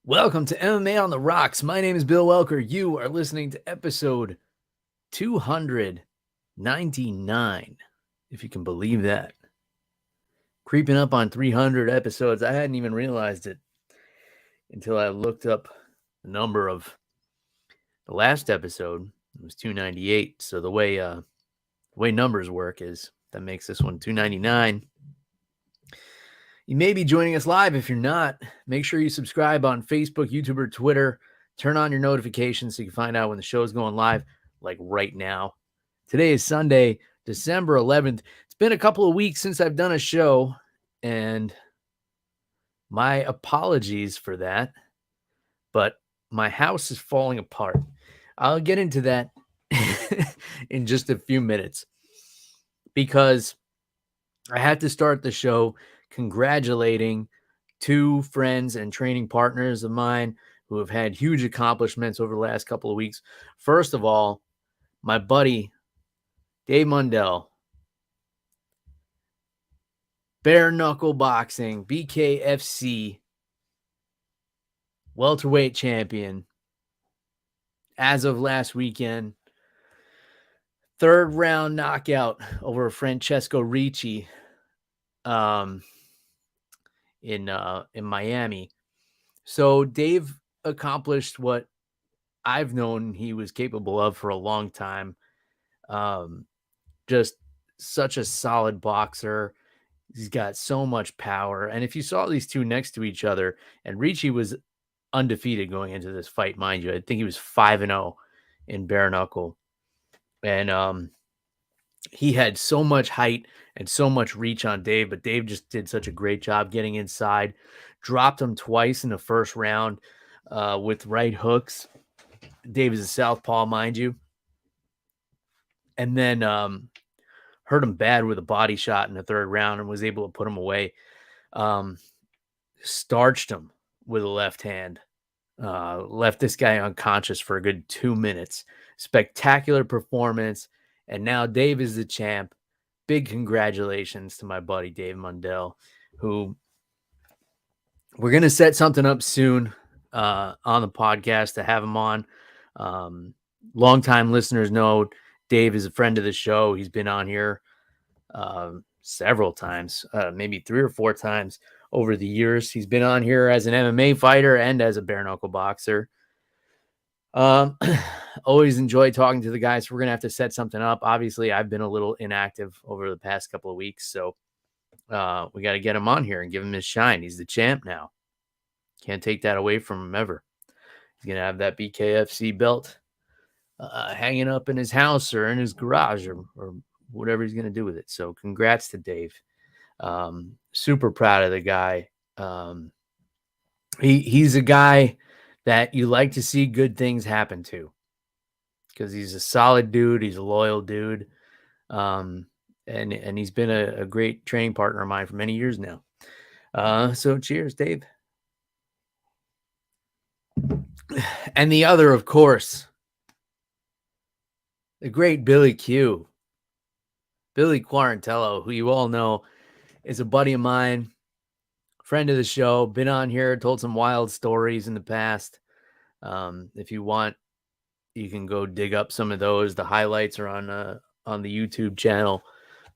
Welcome to MMA on the Rocks. My name is Bill Welker. You are listening to episode 299, if you can believe that. Creeping up on 300 episodes. I hadn't even realized it until I looked up the number of the last episode. It was 298. So the way numbers work is that makes this one 299. You may be joining us live. If you're not, make sure you subscribe on Facebook, YouTube, or Twitter. Turn on your notifications so you can find out when the show is going live, like right now. Today is Sunday, December 11th. It's been a couple of weeks since I've done a show, and my apologies for that, but my house is falling apart. I'll get into that in just a few minutes because I had to start the show congratulating two friends and training partners of mine who have had huge accomplishments over the last couple of weeks. First of all, my buddy, Dave Mundell, bare knuckle boxing, BKFC, welterweight champion. As of last weekend, third round knockout over Francesco Ricci in Miami. So Dave accomplished what I've known he was capable of for a long time. Just such a solid boxer. He's got so much power. And if you saw these two next to each other, and Ricci was undefeated going into this fight, mind you, I think he was 5-0 in bare knuckle. And he had so much height and so much reach on Dave, but Dave just did such a great job getting inside, dropped him twice in the first round with right hooks. Dave is a southpaw, mind you. And then hurt him bad with a body shot in the third round and was able to put him away. Starched him with a left hand. Left this guy unconscious for a good 2 minutes. Spectacular performance. And now Dave is the champ. Big congratulations to my buddy Dave Mundell, who we're going to set something up soon on the podcast to have him on. Longtime listeners know Dave is a friend of the show. He's been on here several times, maybe 3 or 4 times over the years. He's been on here as an MMA fighter and as a bare knuckle boxer. Always enjoy talking to the guys. We're going to have to set something up. Obviously, I've been a little inactive over the past couple of weeks, so we got to get him on here and give him his shine. He's the champ now. Can't take that away from him ever. He's going to have that BKFC belt hanging up in his house or in his garage or whatever he's going to do with it. So congrats to Dave. Super proud of the guy. He's a guy that you like to see good things happen to because he's a solid dude. He's a loyal dude. And he's been a great training partner of mine for many years now. So cheers, Dave. And the other, of course, the great Billy Q. Billy Quarantello, who you all know is a buddy of mine, friend of the show, been on here, told some wild stories in the past. If you want, you can go dig up some of those. The highlights are on the YouTube channel.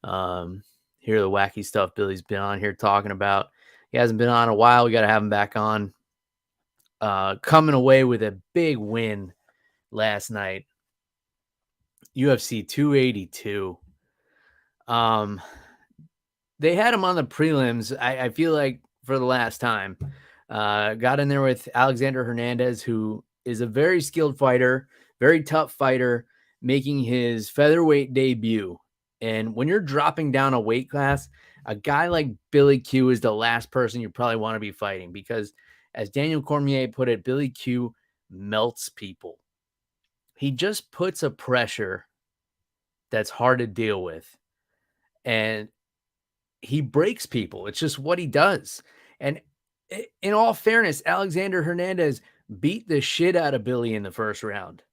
Hear the wacky stuff Billy's been on here talking about. He hasn't been on a while. We got to have him back on. Coming away with a big win last night. UFC 282. They had him on the prelims, I feel like, for the last time. Got in there with Alexander Hernandez, who is a very skilled fighter, very tough fighter, making his featherweight debut. And when you're dropping down a weight class, a guy like Billy Q is the last person you probably want to be fighting because, as Daniel Cormier put it, Billy Q melts people. He just puts a pressure that's hard to deal with. And he breaks people. It's just what he does. And in all fairness, Alexander Hernandez beat the shit out of Billy in the first round.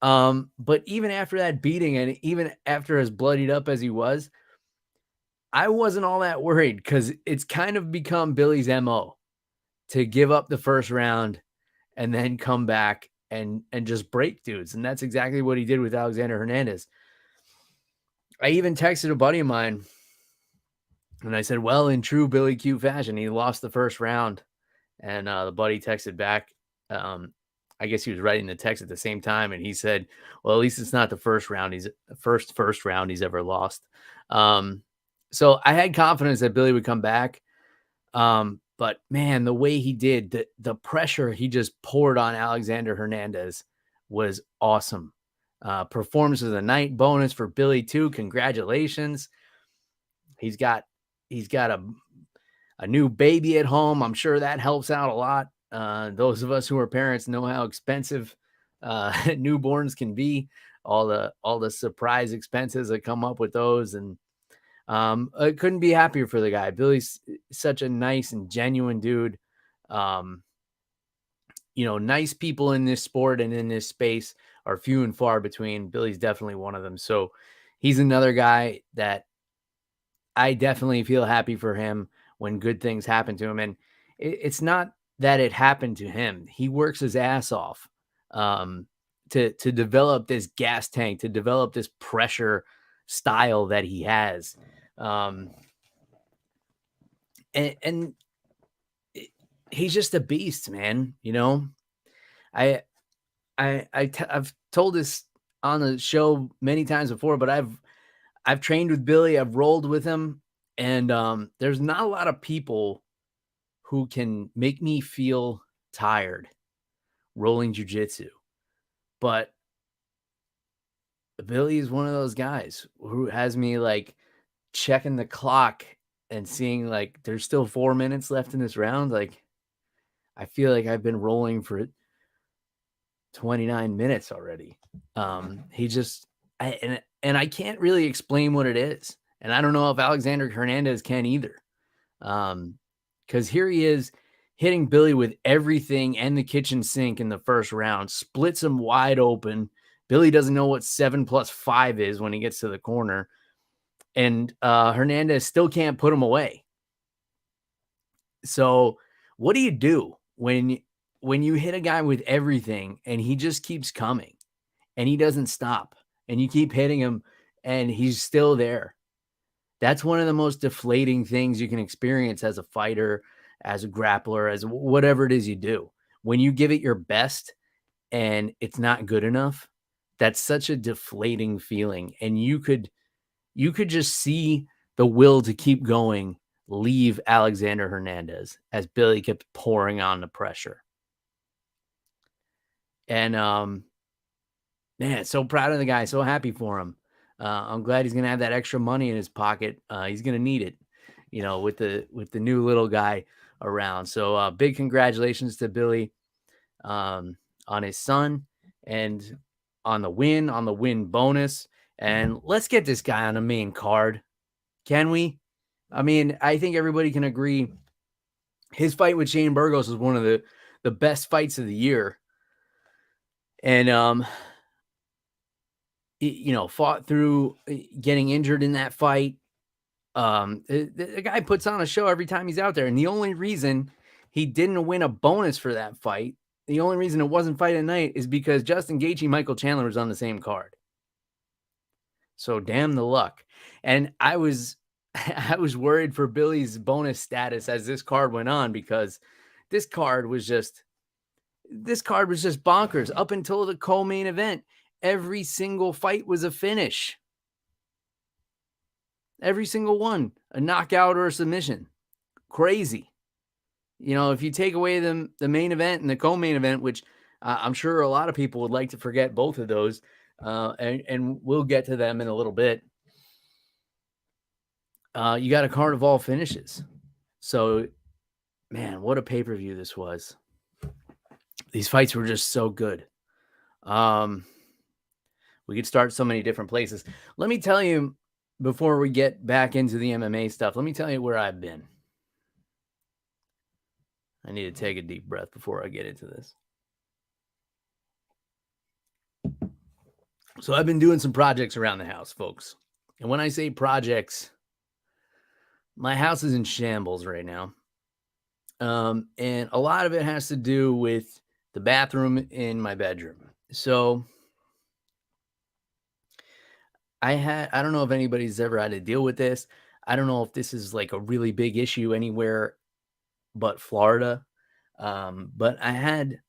But even after that beating, and even after as bloodied up as he was, I wasn't all that worried because it's kind of become Billy's MO to give up the first round and then come back and just break dudes. And that's exactly what he did with Alexander Hernandez. I even texted a buddy of mine and I said, well, in true Billy Q fashion, he lost the first round. And the buddy texted back. I guess he was writing the text at the same time. And he said, well, at least it's not the first round. First round he's ever lost. So I had confidence that Billy would come back. But man, the way he did, the pressure he just poured on Alexander Hernandez was awesome. Performance of the night bonus for Billy too. Congratulations. He's got a new baby at home. I'm sure that helps out a lot. Those of us who are parents know how expensive newborns can be. All the surprise expenses that come up with those, and I couldn't be happier for the guy. Billy's such a nice and genuine dude. Nice people in this sport and in this space are few and far between. Billy's definitely one of them. So he's another guy that I definitely feel happy for him when good things happen to him. And it's not that it happened to him. He works his ass off to develop this gas tank, to develop this pressure style that he has. And he's just a beast, man. I've told this on the show many times before, but I've trained with Billy. I've rolled with him, and there's not a lot of people who can make me feel tired rolling jiu-jitsu, but Billy is one of those guys who has me like checking the clock and seeing like there's still 4 minutes left in this round. Like I feel like I've been rolling for 29 minutes already. He just, and I can't really explain what it is. And I don't know if Alexander Hernandez can either. Because here he is hitting Billy with everything and the kitchen sink in the first round, splits him wide open. Billy doesn't know what 7 + 5 is when he gets to the corner. And Hernandez still can't put him away. So what do you do when you hit a guy with everything and he just keeps coming and he doesn't stop and you keep hitting him and he's still there? That's one of the most deflating things you can experience as a fighter, as a grappler, as whatever it is you do. When you give it your best and it's not good enough, that's such a deflating feeling. And you could just see the will to keep going leave Alexander Hernandez as Billy kept pouring on the pressure. And man, so proud of the guy, so happy for him. I'm glad he's gonna have that extra money in his pocket. He's gonna need it, with the new little guy around. So big congratulations to Billy on his son and on the win bonus. And let's get this guy on the main card. Can we? I mean, I think everybody can agree his fight with Shane Burgos was one of the best fights of the year. And fought through getting injured in that fight. The guy puts on a show every time he's out there. And the only reason he didn't win a bonus for that fight, the only reason it wasn't fight at night, is because Justin Gaethje, Michael Chandler was on the same card. So damn the luck. And I was worried for Billy's bonus status as this card went on, because this card was just bonkers up until the co-main event. Every single fight was a finish. Every single one, a knockout or a submission. Crazy. If you take away the main event and the co-main event, which I'm sure a lot of people would like to forget both of those, and we'll get to them in a little bit. You got a card of all finishes. So, man, what a pay-per-view this was. These fights were just so good. We could start so many different places. Let me tell you, before we get back into the MMA stuff, let me tell you where I've been. I need to take a deep breath before I get into this. So I've been doing some projects around the house, folks. And when I say projects, my house is in shambles right now. And a lot of it has to do with the bathroom in my bedroom. So I don't know if anybody's ever had to deal with this. I don't know if this is like a really big issue anywhere but Florida. But I had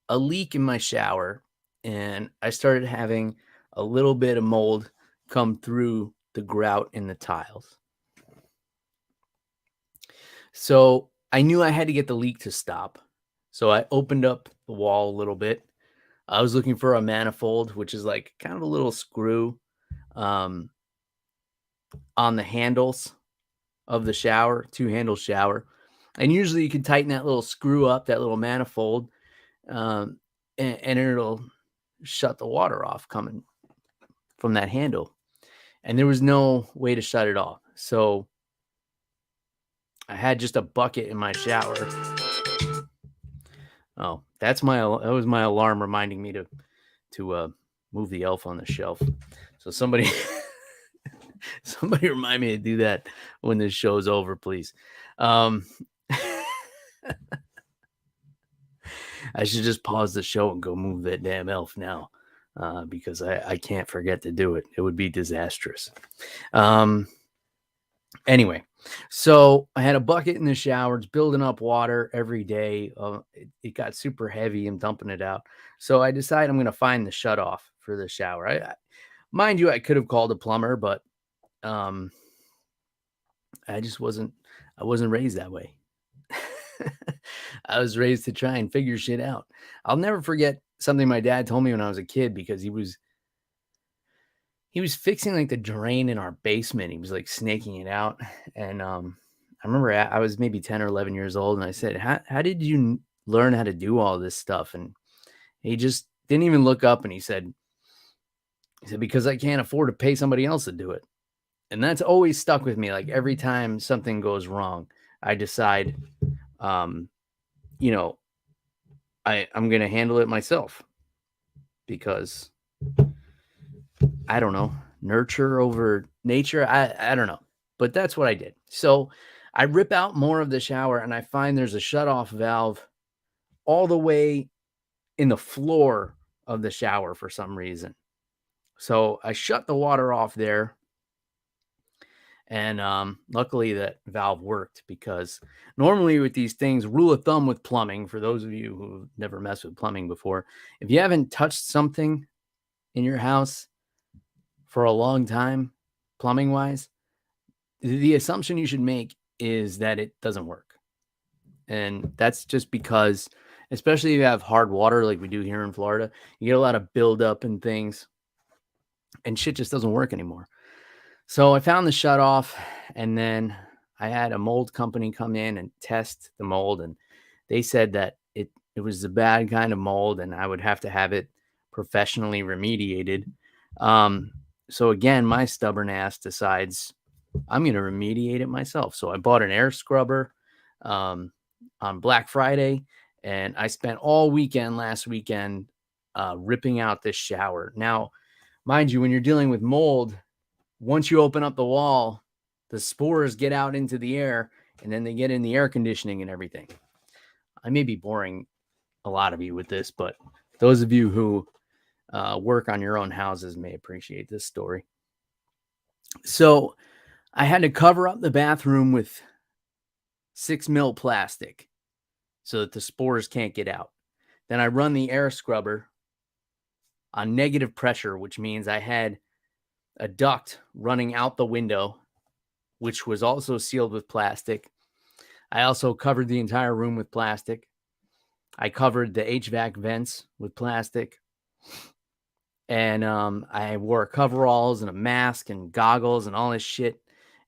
a leak in my shower, and I started having a little bit of mold come through the grout in the tiles. So I knew I had to get the leak to stop. So I opened up the wall a little bit. I was looking for a manifold, which is like kind of a little screw on the handles of the shower, 2-handle shower. And usually you can tighten that little screw up, that little manifold, and it'll shut the water off coming from that handle. And there was no way to shut it off. So I had just a bucket in my shower. Oh, that was my alarm reminding me to move the elf on the shelf. So somebody remind me to do that when this show's over, please. I should just pause the show and go move that damn elf now, because I can't forget to do it. It would be disastrous. Anyway, so I had a bucket in the shower. It's building up water every day. It got super heavy. I'm dumping it out. So I decided I'm going to find the shutoff for the shower. Mind you, I could have called a plumber, but I wasn't raised that way. I was raised to try and figure shit out. I'll never forget something my dad told me when I was a kid, because he was fixing like the drain in our basement. He was like snaking it out. And I remember I was maybe 10 or 11 years old, and I said, how did you learn how to do all this stuff? And he just didn't even look up, and he said, because I can't afford to pay somebody else to do it. And that's always stuck with me. Like every time something goes wrong, I decide, I'm going to handle it myself, because I don't know, nurture over nature. I don't know, but that's what I did. So I rip out more of the shower, and I find there's a shutoff valve all the way in the floor of the shower for some reason. So I shut the water off there. And luckily that valve worked, because normally with these things, rule of thumb with plumbing, for those of you who've never messed with plumbing before, if you haven't touched something in your house for a long time, plumbing wise, the assumption you should make is that it doesn't work. And that's just because, especially if you have hard water like we do here in Florida, you get a lot of buildup and things, and shit just doesn't work anymore. So I found the shutoff, and then I had a mold company come in and test the mold, and they said that it was a bad kind of mold, and I would have to have it professionally remediated. So again, my stubborn ass decides I'm going to remediate it myself. So I bought an air scrubber on Black Friday, and I spent all weekend last weekend ripping out this shower. Now, mind you, when you're dealing with mold, once you open up the wall, the spores get out into the air, and then they get in the air conditioning and everything. I may be boring a lot of you with this, but those of you who work on your own houses may appreciate this story. So I had to cover up the bathroom with 6 mil plastic so that the spores can't get out. Then I run the air scrubber on negative pressure, which means I had a duct running out the window, which was also sealed with plastic. I also covered the entire room with plastic. I covered the HVAC vents with plastic. And I wore coveralls and a mask and goggles and all this shit.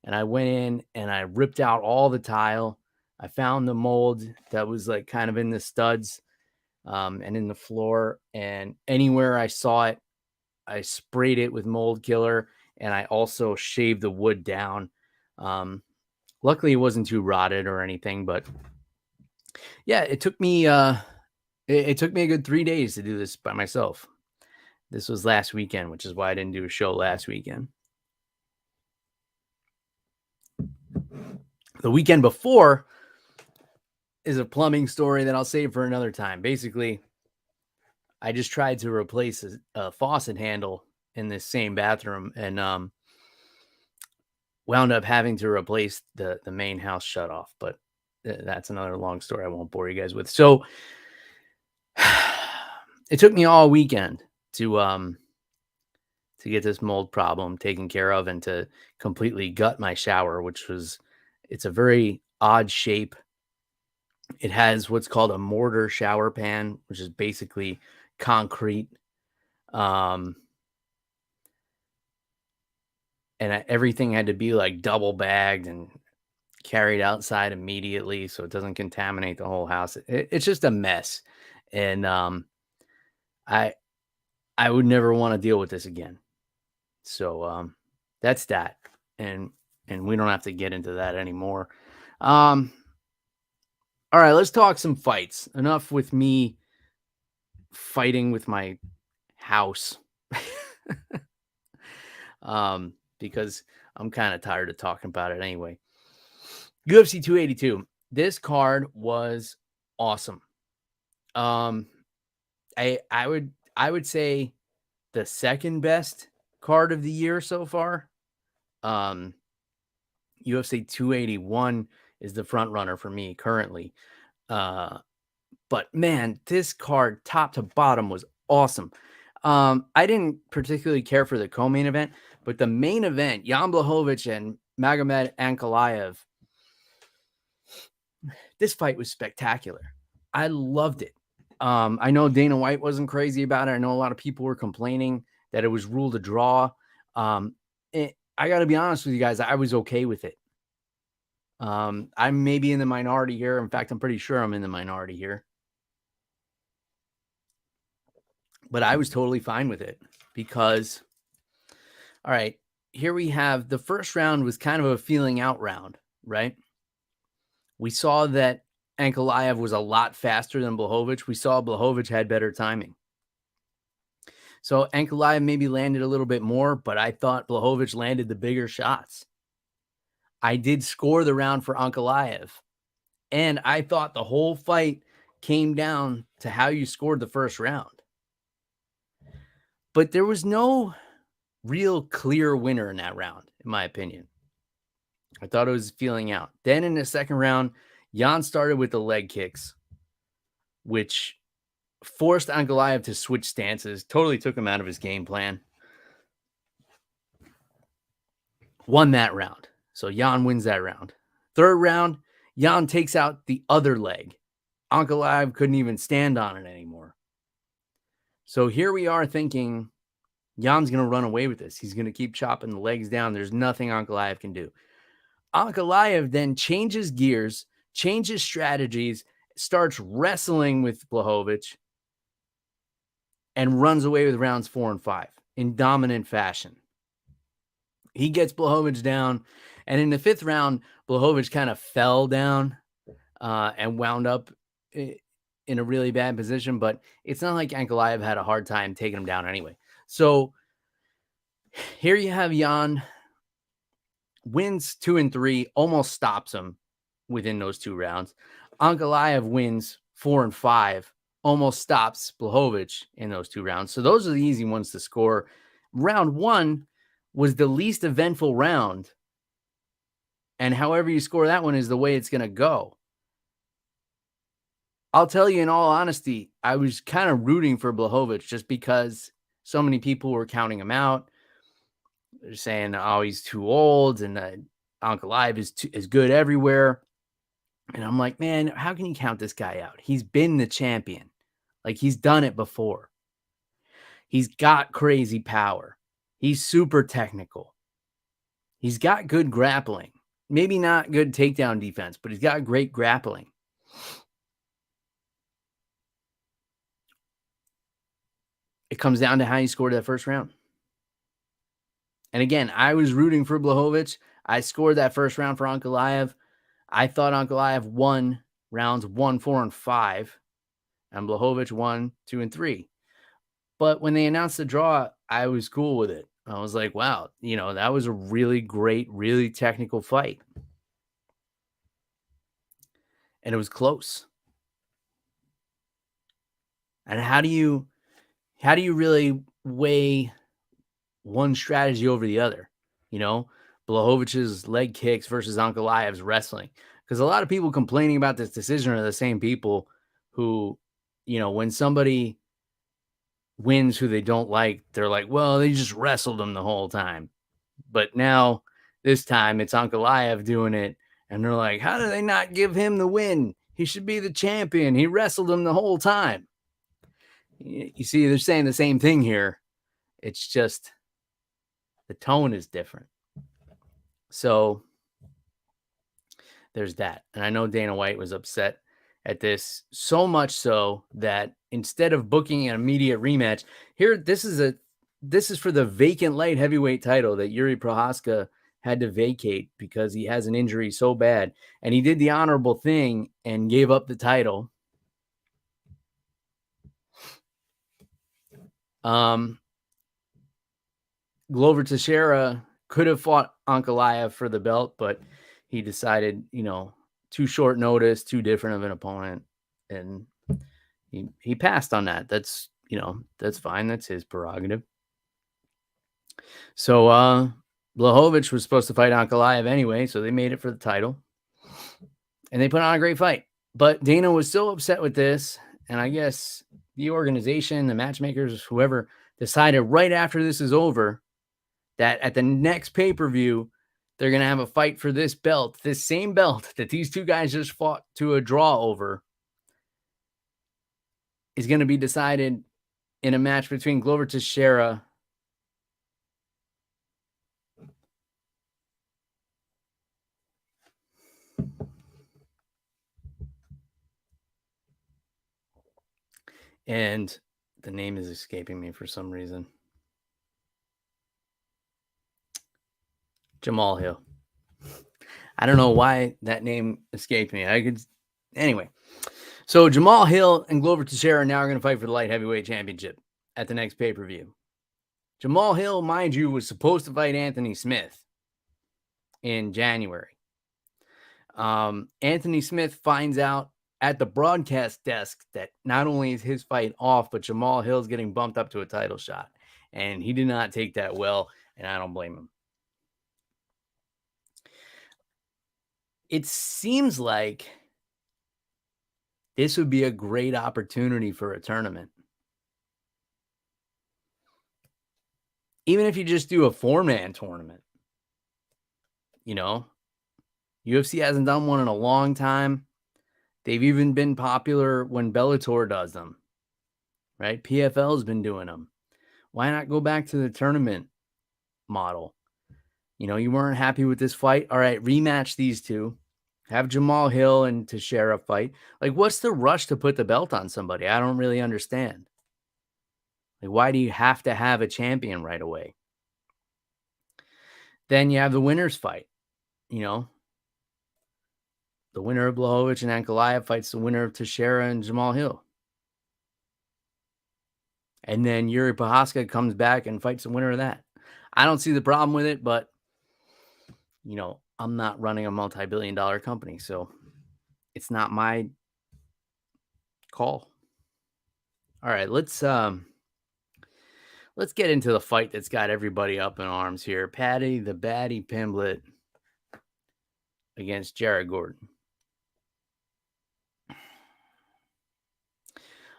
And I went in and I ripped out all the tile. I found the mold that was like kind of in the studs and in the floor. And anywhere I saw it, I sprayed it with mold killer, and I also shaved the wood down. Luckily it wasn't too rotted or anything, but yeah, it took me it took me a good 3 days to do this by myself. This was last weekend, which is why I didn't do a show last weekend. The weekend before, is a plumbing story that I'll save for another time. Basically, I just tried to replace a faucet handle in this same bathroom and wound up having to replace the main house shutoff. But that's another long story I won't bore you guys with. So it took me all weekend to get this mold problem taken care of and to completely gut my shower, it's a very odd shape. It has what's called a mortar shower pan, which is basically concrete. And everything had to be like double bagged and carried outside immediately so it doesn't contaminate the whole house. It's just a mess. And I would never want to deal with this again. So that's that. And we don't have to get into that anymore. All right, let's talk some fights. Enough with me fighting with my house. Because I'm kind of tired of talking about it anyway. UFC 282. This card was awesome. I would say the second best card of the year so far. UFC 281 is the front runner for me currently. But man, this card top to bottom was awesome. I didn't particularly care for the co-main event, but the main event, Jan Blachowicz and Magomed Ankalaev, this fight was spectacular. I loved it. I know Dana White wasn't crazy about it. I know a lot of people were complaining that it was ruled a draw. I got to be honest with you guys. I was okay with it. I'm maybe in the minority here. In fact, I'm pretty sure I'm in the minority here. But I was totally fine with it because, all right, here we have the first round was kind of a feeling out round, right? We saw that Ankalaev was a lot faster than Blachowicz. We saw Blachowicz had better timing. So Ankalaev maybe landed a little bit more, but I thought Blachowicz landed the bigger shots. I did score the round for Ankalaev, and I thought the whole fight came down to how you scored the first round. But there was no real clear winner in that round, in my opinion. I thought it was feeling out. Then in the second round, Jan started with the leg kicks, which forced Ankalaev to switch stances, totally took him out of his game plan. Won that round. So Jan wins that round. Third round, Jan takes out the other leg. Ankalaev couldn't even stand on it anymore. So here we are thinking Jan's going to run away with this. He's going to keep chopping the legs down. There's nothing Ankalaev can do. Ankalaev then changes gears, changes strategies, starts wrestling with Blachowicz, and runs away with rounds 4 and 5 in dominant fashion. He gets Blachowicz down, and in the fifth round, Blachowicz kind of fell down and wound up in a really bad position, but it's not like Ankalaev had a hard time taking him down anyway. So here you have Jan wins 2 and 3, almost stops him within those 2 rounds. Ankalaev wins 4 and 5, almost stops Blachowicz in those 2 rounds. So those are the easy ones to score. Round 1 was the least eventful round. And however you score that one is the way it's going to go. I'll tell you in all honesty, I was kind of rooting for Blachowicz just because so many people were counting him out. They're saying, oh, he's too old and Ankalaev is good everywhere. And I'm like, man, how can you count this guy out? He's been the champion. Like, he's done it before. He's got crazy power. He's super technical. He's got good grappling. Maybe not good takedown defense, but he's got great grappling. It comes down to how you scored that first round. And again, I was rooting for Blachowicz. I scored that first round for Ankalaev. I thought Ankalaev won rounds 1, 4, and 5. And Blachowicz won 2 and 3. But when they announced the draw, I was cool with it. I was like, wow, that was a really great, really technical fight. and it was close. And how do you really weigh one strategy over the other? You know, Blachowicz's leg kicks versus Ankalaev's wrestling. Because a lot of people complaining about this decision are the same people who, you know, when somebody wins who they don't like, they're like, well, they just wrestled him the whole time. But now, this time, it's Ankalaev doing it. And they're like, how do they not give him the win? He should be the champion. He wrestled him the whole time. You see, they're saying the same thing here. It's just the tone is different. So there's that. And I know Dana White was upset at this, so much so that instead of booking an immediate rematch, here, this is for the vacant light heavyweight title that Yuri Prochazka had to vacate because he has an injury so bad. And he did the honorable thing and gave up the title. Glover Teixeira could have fought Ankalaev for the belt, but he decided, you know, too short notice, too different of an opponent, and he passed on that. That's, you know, that's fine. That's his prerogative. So Blachowicz was supposed to fight Ankalaev anyway, so they made it for the title, and they put on a great fight. But Dana was so upset with this, and I guess the organization, the matchmakers, whoever, decided right after this is over that at the next pay-per-view, they're going to have a fight for this belt, this same belt that these two guys just fought to a draw over, is going to be decided in a match between Glover Teixeira and the name is escaping me for some reason. Jamal Hill. I don't know why that name escaped me. Anyway. So Jamal Hill and Glover Teixeira now are going to fight for the light heavyweight championship at the next pay-per-view. Jamal Hill, mind you, was supposed to fight Anthony Smith in January. Anthony Smith finds out at the broadcast desk that not only is his fight off, but Jamal Hill's getting bumped up to a title shot. And he did not take that well, and I don't blame him. It seems like this would be a great opportunity for a tournament. Even if you just do a 4-man tournament. You know, UFC hasn't done one in a long time. They've even been popular when Bellator does them. Right? PFL's been doing them. Why not go back to the tournament model? You know, you weren't happy with this fight. All right, rematch these two. Have Jamal Hill and Teixeira fight. Like, what's the rush to put the belt on somebody? I don't really understand. Like, why do you have to have a champion right away? Then you have the winners fight. You know, the winner of Blachowicz and Ankalaev fights the winner of Teixeira and Jamal Hill. And then Yuri Prochazka comes back and fights the winner of that. I don't see the problem with it, but, you know, I'm not running a multi-billion-dollar company, so it's not my call. All right, let's get into the fight that's got everybody up in arms here. Paddy the Baddy Pimblett against Jared Gordon.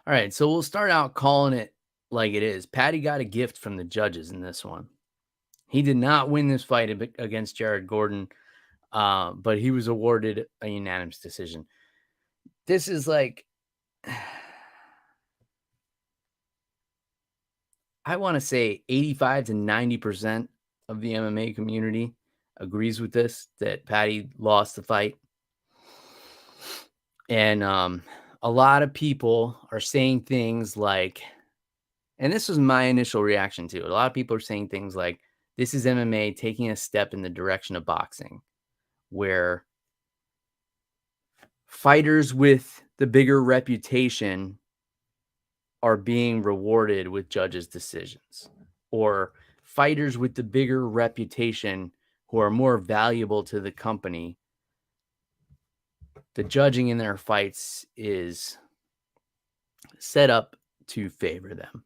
All right, so we'll start out calling it like it is. Paddy got a gift from the judges in this one. He did not win this fight against Jared Gordon, but he was awarded a unanimous decision. This is like, I want to say 85 to 90% of the MMA community agrees with this, that Paddy lost the fight. And a lot of people are saying things like, and this was my initial reaction to it, a lot of people are saying things like, this is MMA taking a step in the direction of boxing, where fighters with the bigger reputation are being rewarded with judges' decisions, or fighters with the bigger reputation who are more valuable to the company the judging in their fights is set up to favor them.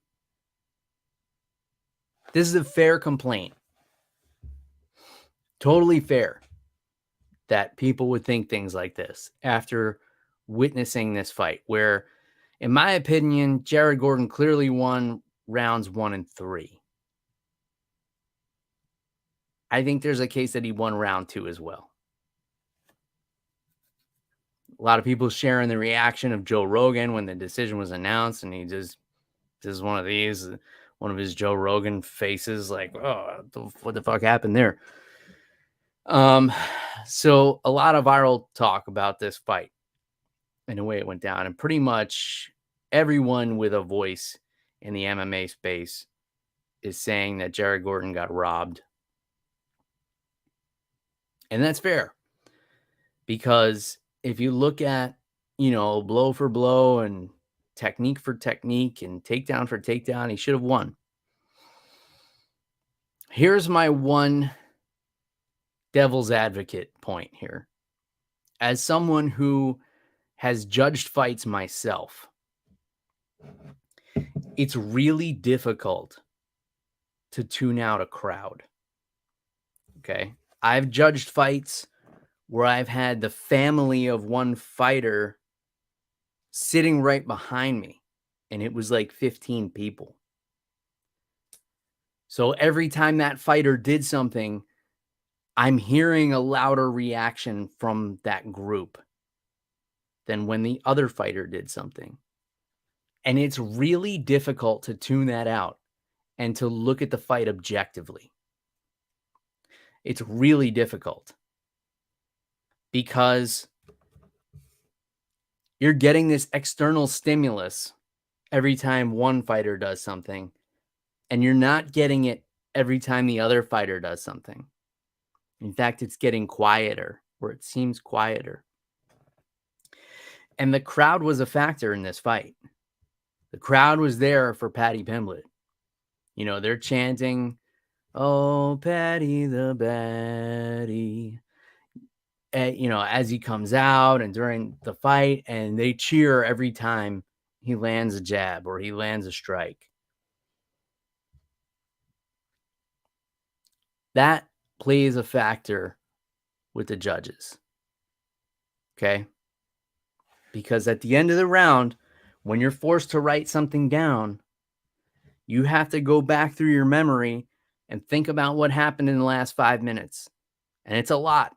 This is a fair complaint. Totally fair that people would think things like this after witnessing this fight, where, in my opinion, Jared Gordon clearly won rounds 1 and 3. I think there's a case that he won round 2 as well. A lot of people sharing the reaction of Joe Rogan when the decision was announced, and he just is one of these, one of his Joe Rogan faces, like, oh, what the fuck happened there? So a lot of viral talk about this fight and the way it went down, and pretty much everyone with a voice in the MMA space is saying that Jared Gordon got robbed. And that's fair, because if you look at, blow for blow and technique for technique and takedown for takedown, he should have won. Here's my one devil's advocate point here. As someone who has judged fights myself, it's really difficult to tune out a crowd. Okay? I've judged fights where I've had the family of one fighter sitting right behind me, and it was like 15 people. So every time that fighter did something, I'm hearing a louder reaction from that group than when the other fighter did something. And it's really difficult to tune that out and to look at the fight objectively. It's really difficult because you're getting this external stimulus every time one fighter does something, and you're not getting it every time the other fighter does something. In fact, it's getting quieter, or it seems quieter. And the crowd was a factor in this fight. The crowd was there for Paddy Pimblett. They're chanting, "Oh, Paddy the baddie," as he comes out and during the fight, and they cheer every time he lands a jab or he lands a strike. That plays a factor with the judges. Okay? Because at the end of the round, when you're forced to write something down, you have to go back through your memory and think about what happened in the last 5 minutes. And it's a lot.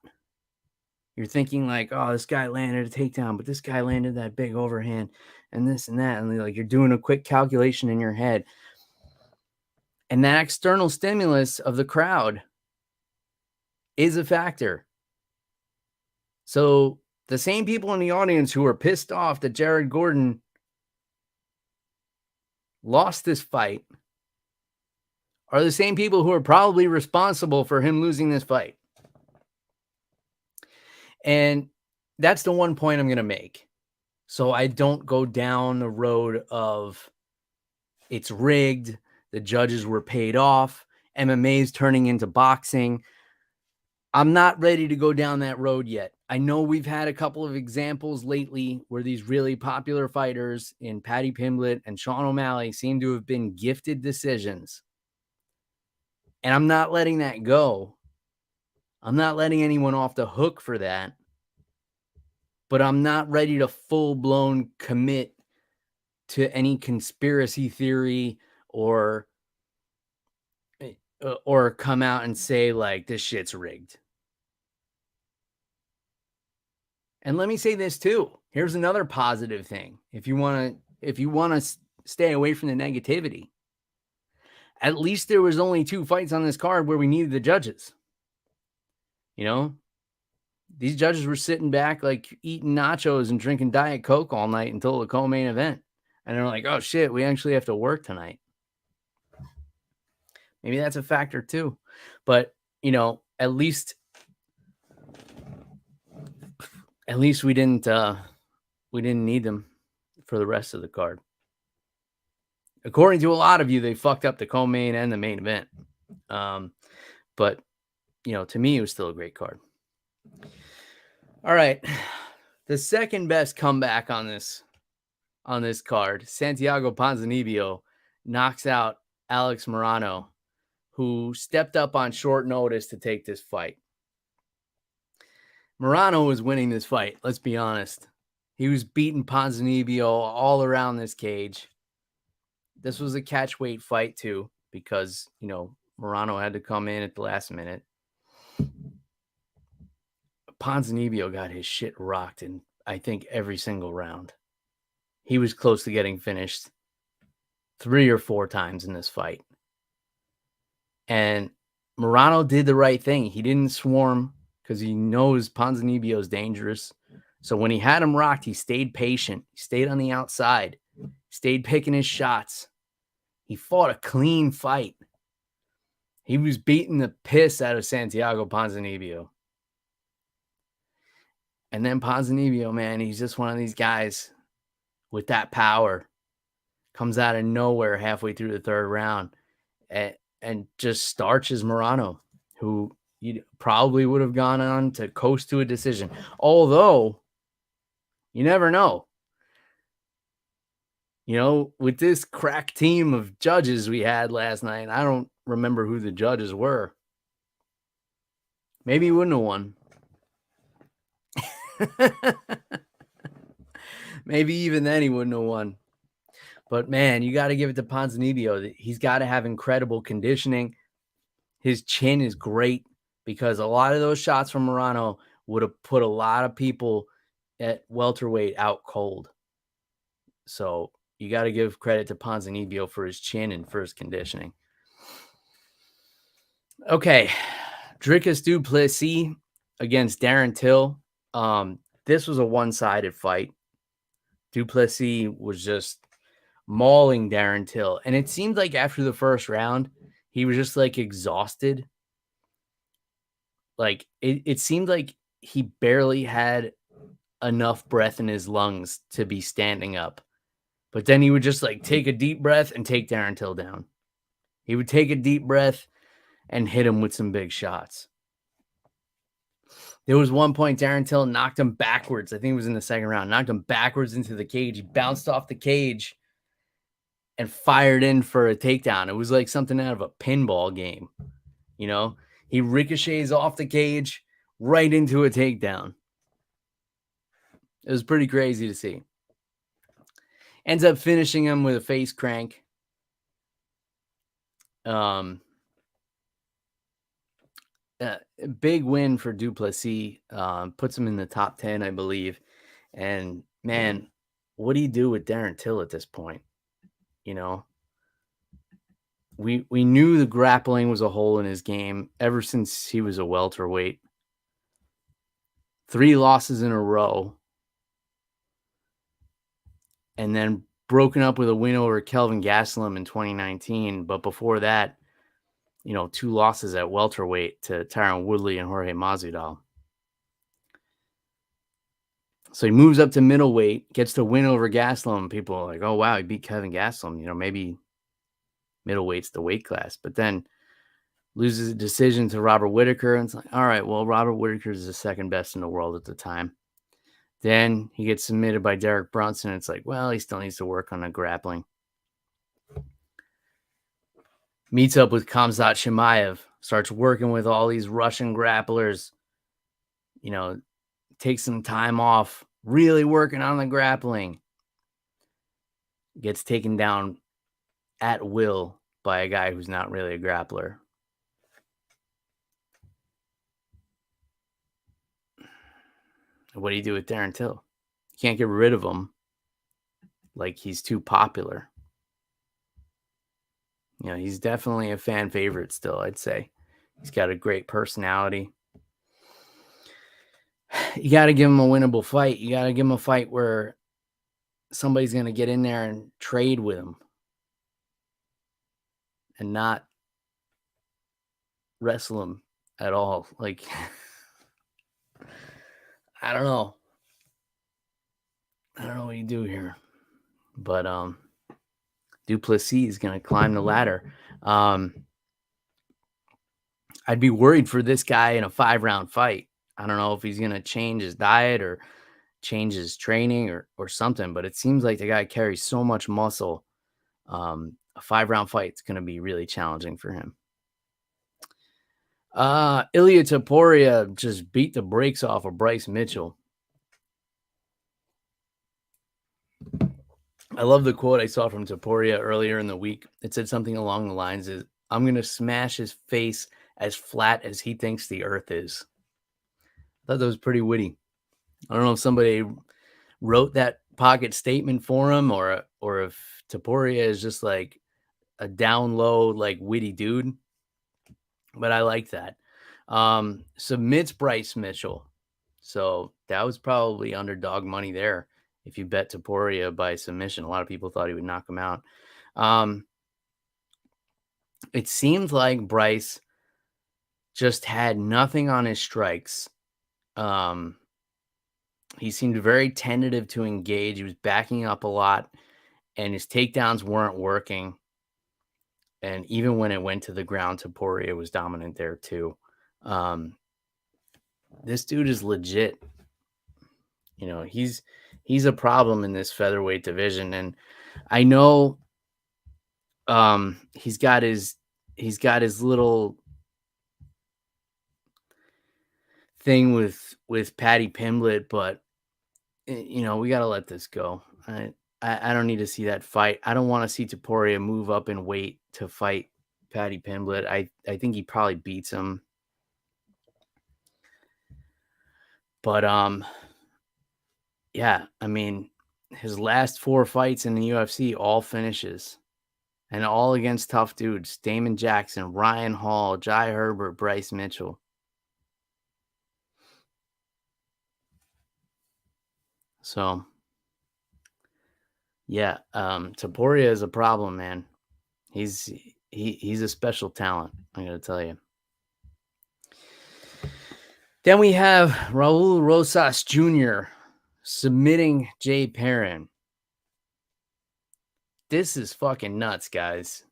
You're thinking like, oh, this guy landed a takedown, but this guy landed that big overhand and this and that. And you're doing a quick calculation in your head. And that external stimulus of the crowd is a factor. So the same people in the audience who are pissed off that Jared Gordon lost this fight are the same people who are probably responsible for him losing this fight. And that's the one point I'm going to make. So I don't go down the road of it's rigged, the judges were paid off, MMA is turning into boxing. I'm not ready to go down that road yet. I know we've had a couple of examples lately where these really popular fighters in Paddy Pimblett and Sean O'Malley seem to have been gifted decisions. And I'm not letting that go. I'm not letting anyone off the hook for that. But I'm not ready to full-blown commit to any conspiracy theory or come out and say like this shit's rigged. And let me say this too. Here's another positive thing. If you want to stay away from the negativity, at least there was only 2 fights on this card where we needed the judges. These judges were sitting back like eating nachos and drinking Diet Coke all night until the co-main event. And they're like, oh shit, we actually have to work tonight. Maybe that's a factor too. But, at least we didn't need them for the rest of the card. According to a lot of you, they fucked up the co-main and the main event. But, to me, it was still a great card. All right. The second best comeback on this card, Santiago Ponzinibbio knocks out Alex Morono, who stepped up on short notice to take this fight. Morono was winning this fight, let's be honest. He was beating Ponzinibbio all around this cage. This was a catch weight fight too, because, Morono had to come in at the last minute. Ponzinibbio got his shit rocked in, I think, every single round. He was close to getting finished 3 or 4 times in this fight. And Morono did the right thing. He didn't swarm because he knows Ponzinibbio is dangerous. So when he had him rocked, he stayed patient. He stayed on the outside. Stayed picking his shots. He fought a clean fight. He was beating the piss out of Santiago Ponzinibbio. And then Ponzinibbio, man, he's just one of these guys with that power. Comes out of nowhere halfway through the third round and just starches Morono, who probably would have gone on to coast to a decision. Although, you never know. With this crack team of judges we had last night, I don't remember who the judges were. Maybe he wouldn't have won. Maybe even then he wouldn't have won. But man, you got to give it to Ponzinibbio. He's got to have incredible conditioning. His chin is great because a lot of those shots from Morono would have put a lot of people at welterweight out cold. So you got to give credit to Ponzinibbio for his chin and for his conditioning. Okay, Dricus du Plessis against Darren Till. This was a one-sided fight. Du Plessis was just mauling Darren Till. And it seemed like after the first round, he was just exhausted. It seemed like he barely had enough breath in his lungs to be standing up. But then he would just take a deep breath and take Darren Till down. He would take a deep breath and hit him with some big shots. There was one point Darren Till knocked him backwards. I think it was in the second round. Knocked him backwards into the cage. He bounced off the cage and fired in for a takedown. It was like something out of a pinball game. He ricochets off the cage right into a takedown. It was pretty crazy to see. Ends up finishing him with a face crank. Big win for du Plessis. Puts him in the top 10, I believe. And man, what do you do with Darren Till at this point? We knew the grappling was a hole in his game ever since he was a welterweight. 3 losses in a row. And then broken up with a win over Kelvin Gastelum in 2019. But before that, 2 losses at welterweight to Tyron Woodley and Jorge Masvidal. So he moves up to middleweight, gets to win over Gastelum. People are like, oh, wow, he beat Kevin Gastelum. Maybe middleweight's the weight class. But then loses a decision to Robert Whittaker. And it's like, all right, well, Robert Whittaker is the second best in the world at the time. Then he gets submitted by Derek Brunson. It's like, well, he still needs to work on the grappling. Meets up with Khamzat Chimaev. Starts working with all these Russian grapplers. Takes some time off. Really working on the grappling. Gets taken down at will by a guy who's not really a grappler. What do you do with Darren Till? You can't get rid of him. He's too popular. He's definitely a fan favorite still, I'd say. He's got a great personality. You got to give him a winnable fight. You got to give him a fight where somebody's going to get in there and trade with him and not wrestle him at all. I don't know. I don't know what you do here. But du Plessis is going to climb the ladder. I'd be worried for this guy in a 5-round fight. I don't know if he's going to change his diet or change his training or something, but it seems like the guy carries so much muscle. A 5-round fight is going to be really challenging for him. Ilia Topuria just beat the brakes off of Bryce Mitchell. I love the quote I saw from Topuria earlier in the week. It said something along the lines of, "I'm going to smash his face as flat as he thinks the earth is." I thought that was pretty witty. I don't know if somebody wrote that pocket statement for him or if Topuria is just like a down low, like witty dude. But I like that. Submits Bryce Mitchell. So that was probably underdog money there. If you bet Topuria by submission, a lot of people thought he would knock him out. It seemed like Bryce just had nothing on his strikes. He seemed very tentative to engage. He was backing up a lot, and his takedowns weren't working. And even when it went to the ground, Topuria was dominant there too. This dude is legit. You know, he's a problem in this featherweight division, and I know he's got his little thing with Paddy Pimblett, but you know, we got to let this go. I don't need to see that fight. I don't want to see Topuria move up in weight to fight Paddy Pimblett. I think he probably beats him. But yeah, I mean, his last 4 fights in the UFC, all finishes. And all against tough dudes. Damon Jackson, Ryan Hall, Jai Herbert, Bryce Mitchell. So, yeah, Topuria is a problem, man. He's a special talent, I'm going to tell you. Then we have Raul Rosas Jr. submitting Jay Perrin. This is fucking nuts, guys.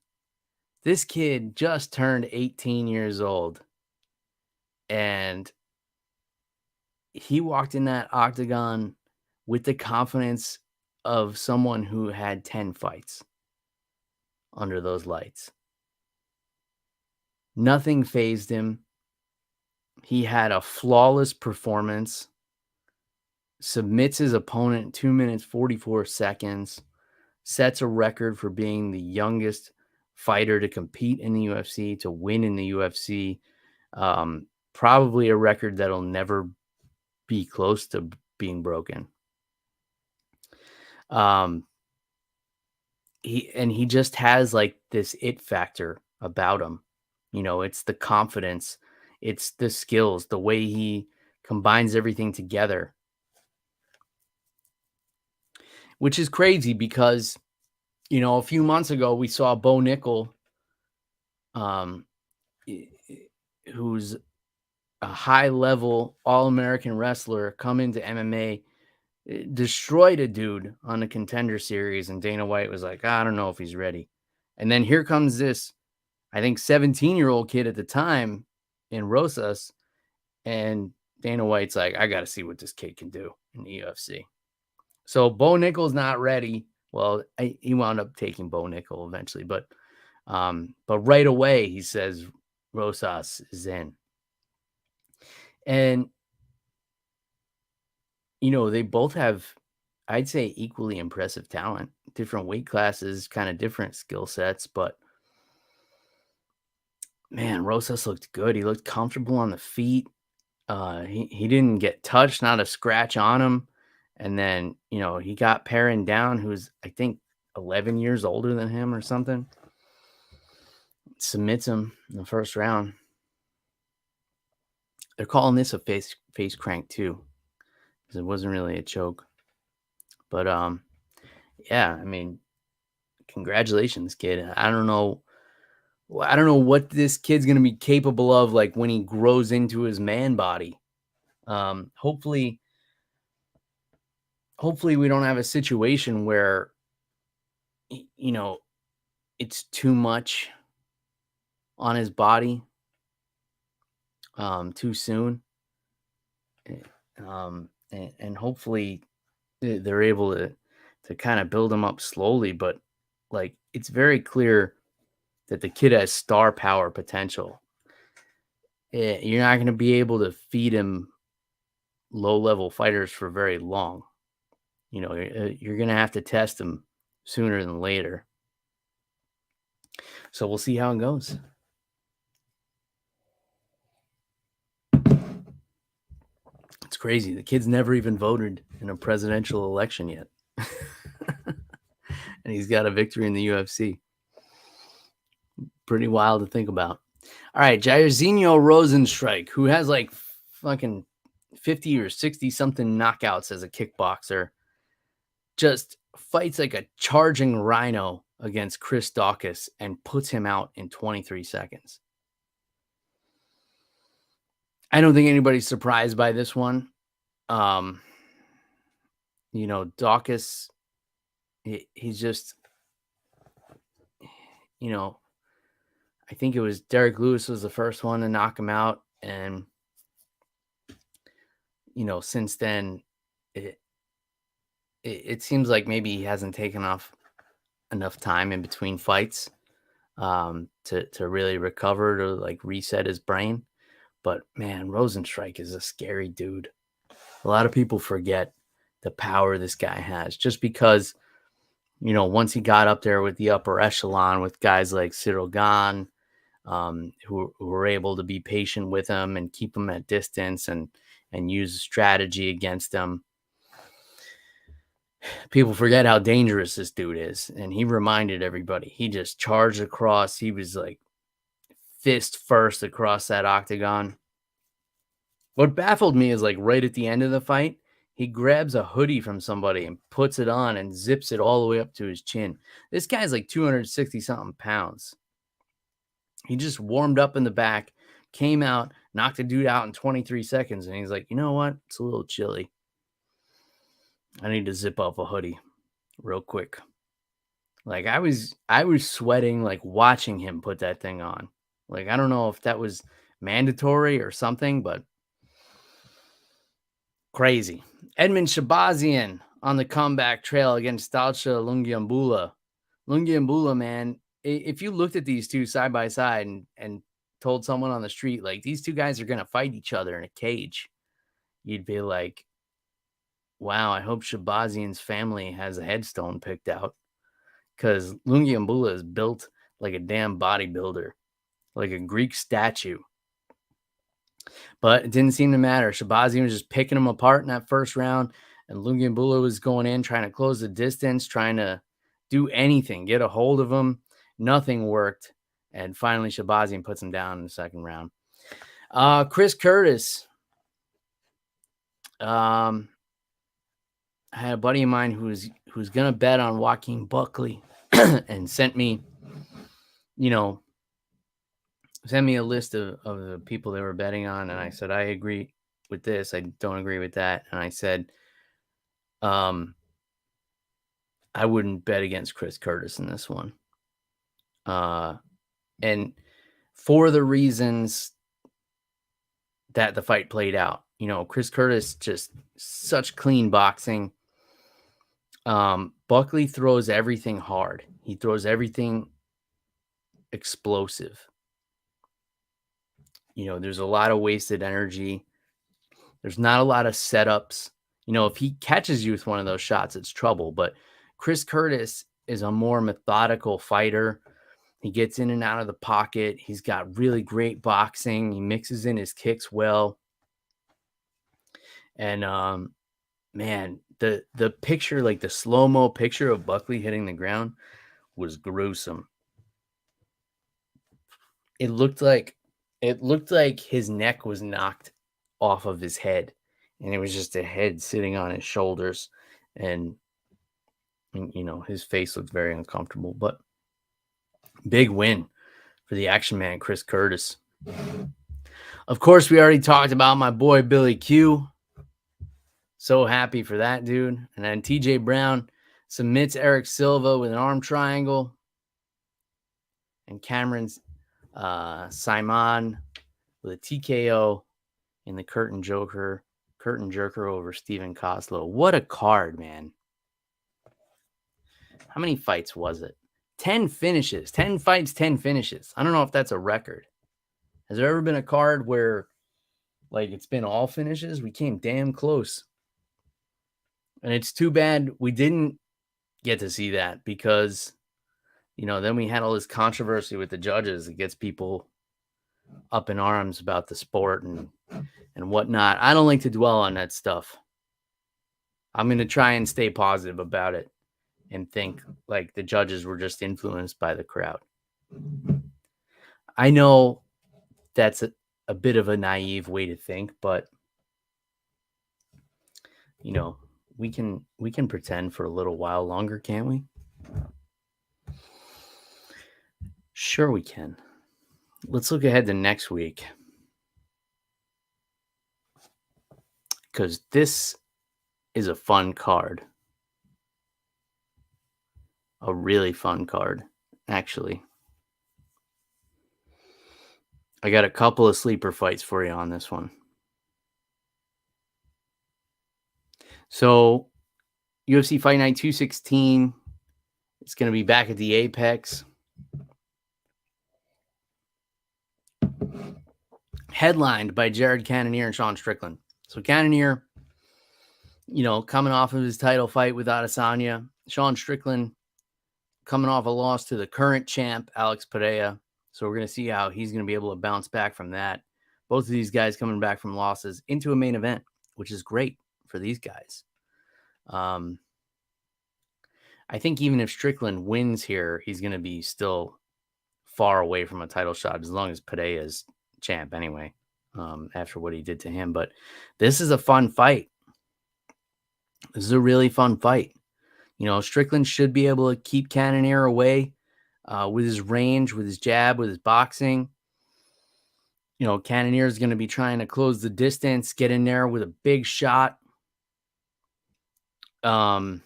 This kid just turned 18 years old, and he walked in that octagon with the confidence of someone who had 10 fights under those lights. Nothing fazed him. He had a flawless performance, submits his opponent in 2 minutes, 44 seconds, sets a record for being the youngest fighter to compete in the UFC, to win in the UFC. Probably a record that'll never be close to being broken. He just has like this it factor about him. You know, it's the confidence, it's the skills, the way he combines everything together. Which is crazy because, you know, a few months ago we saw Bo Nickel, who's a high-level All-American wrestler, come into MMA, destroyed a dude on the Contender Series, and Dana White was like, I don't know if he's ready. And then here comes this, I think, 17-year-old kid at the time in Rosas, and Dana White's like, I got to see what this kid can do in the UFC. So Bo Nickel's not ready. Well, he wound up taking Bo Nickel eventually, but right away he says Rosas is in. And, you know, they both have, I'd say, equally impressive talent, different weight classes, kind of different skill sets, but man, Rosas looked good. He looked comfortable on the feet. He didn't get touched, not a scratch on him. And then, you know, he got Perrin down, who's, I think, 11 years older than him or something. Submits him in the first round. They're calling this a face crank too, because it wasn't really a choke. But yeah, I mean, congratulations, kid. I don't know what this kid's gonna be capable of, like when he grows into his man body. Hopefully we don't have a situation where, you know, it's too much on his body too soon. and hopefully they're able to kind of build him up slowly. But like, it's very clear that the kid has star power potential. You're not going to be able to feed him low-level fighters for very long. You know, you're going to have to test him sooner than later. So we'll see how it goes. It's crazy. The kid's never even voted in a presidential election yet. And he's got a victory in the UFC. Pretty wild to think about. All right, Jairzinho Rozenstruik, who has like fucking 50 or 60 something knockouts as a kickboxer, just fights like a charging rhino against Chris Daukaus and puts him out in 23 seconds. I don't think anybody's surprised by this one. You know, Daukaus, he's just, you know, I think it was Derek Lewis was the first one to knock him out. And, you know, since then, it seems like maybe he hasn't taken off enough time in between fights to really recover, to like reset his brain. But man, Rozenstruik is a scary dude. A lot of people forget the power this guy has just because, you know, once he got up there with the upper echelon with guys like Cyril Gane, who were able to be patient with him and keep him at distance and use strategy against him. People forget how dangerous this dude is. And he reminded everybody, he just charged across. He was like fist first across that octagon. What baffled me is like right at the end of the fight, he grabs a hoodie from somebody and puts it on and zips it all the way up to his chin. This guy's like 260 something pounds. He just warmed up in the back, came out, knocked the dude out in 23 seconds. And he's like, you know what? It's a little chilly. I need to zip up a hoodie real quick. Like I was sweating, like watching him put that thing on. Like, I don't know if that was mandatory or something, but crazy. Edmen Shahbazyan on the comeback trail against Dalcha Lungiambula. Lungiambula, man, if you looked at these two side by side and told someone on the street, like, these two guys are going to fight each other in a cage, you'd be like, wow, I hope Shahbazyan's family has a headstone picked out, because Lungiambula is built like a damn bodybuilder, like a Greek statue. But it didn't seem to matter. Shahbazyan was just picking him apart in that first round, and Lungiambula was going in, trying to close the distance, trying to do anything, get a hold of him. Nothing worked, and finally Shahbazyan puts him down in the second round. Chris Curtis. I had a buddy of mine who's gonna bet on Joaquin Buckley and sent me, send me a list of the people they were betting on. And I said, I agree with this. I don't agree with that. And I said, I wouldn't bet against Chris Curtis in this one. And for the reasons that the fight played out, Chris Curtis, just such clean boxing. Buckley throws everything hard. He throws everything explosive. There's a lot of wasted energy. There's not a lot of setups. If he catches you with one of those shots, it's trouble. But Chris Curtis is a more methodical fighter. He gets in and out of the pocket. He's got really great boxing. He mixes in his kicks well. And, man, the picture, like the slow-mo picture of Buckley hitting the ground, was gruesome. It looked like his neck was knocked off of his head, and it was just a head sitting on his shoulders, and his face looked very uncomfortable. But big win for the action man, Chris Curtis. Of course, we already talked about my boy Billy Q. So happy for that dude. And then TJ Brown submits Eric Silva with an arm triangle, and Cameron Simon with a TKO in the Curtain Joker Curtin Jerker over Steven Koslow. What a card, man. How many fights was it? 10 finishes. 10 fights, 10 finishes. I don't know if that's a record. Has there ever been a card where, like, it's been all finishes? We came damn close. And it's too bad we didn't get to see that because, then we had all this controversy with the judges. It gets people up in arms about the sport and whatnot. I don't like to dwell on that stuff. I'm going to try and stay positive about it and think like the judges were just influenced by the crowd. I know that's a bit of a naive way to think, but we can pretend for a little while longer, can't we? Sure we can. Let's look ahead to next week, because this is a fun card. A really fun card, actually. I got a couple of sleeper fights for you on this one. So, UFC Fight Night 216, it's going to be back at the Apex. Headlined by Jared Cannonier and Sean Strickland. So Cannonier, coming off of his title fight with Adesanya. Sean Strickland coming off a loss to the current champ, Alex Pereira. So we're going to see how he's going to be able to bounce back from that. Both of these guys coming back from losses into a main event, which is great for these guys. I think even if Strickland wins here, he's going to be still far away from a title shot as long as Pereira is champ anyway, after what he did to him. But this is a fun fight. This is a really fun fight. Strickland should be able to keep Cannonier away with his range, with his jab, with his boxing. Cannonier is going to be trying to close the distance, get in there with a big shot, or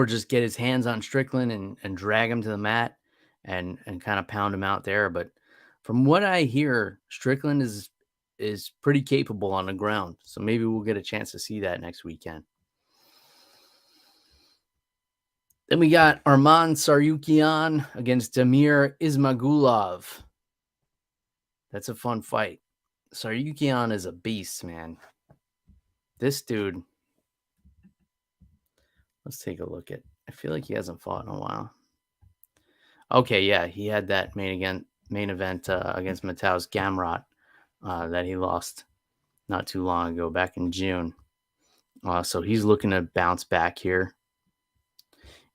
just get his hands on Strickland and drag him to the mat and kind of pound him out there. But from what I hear, Strickland is pretty capable on the ground. So maybe we'll get a chance to see that next weekend. Then we got Arman Tsarukyan against Damir Ismagulov. That's a fun fight. Tsarukyan is a beast, man. This dude, let's take a look at. I feel like he hasn't fought in a while. Okay, yeah, he had that main event against Mateusz Gamrot that he lost not too long ago, back in June. So he's looking to bounce back here.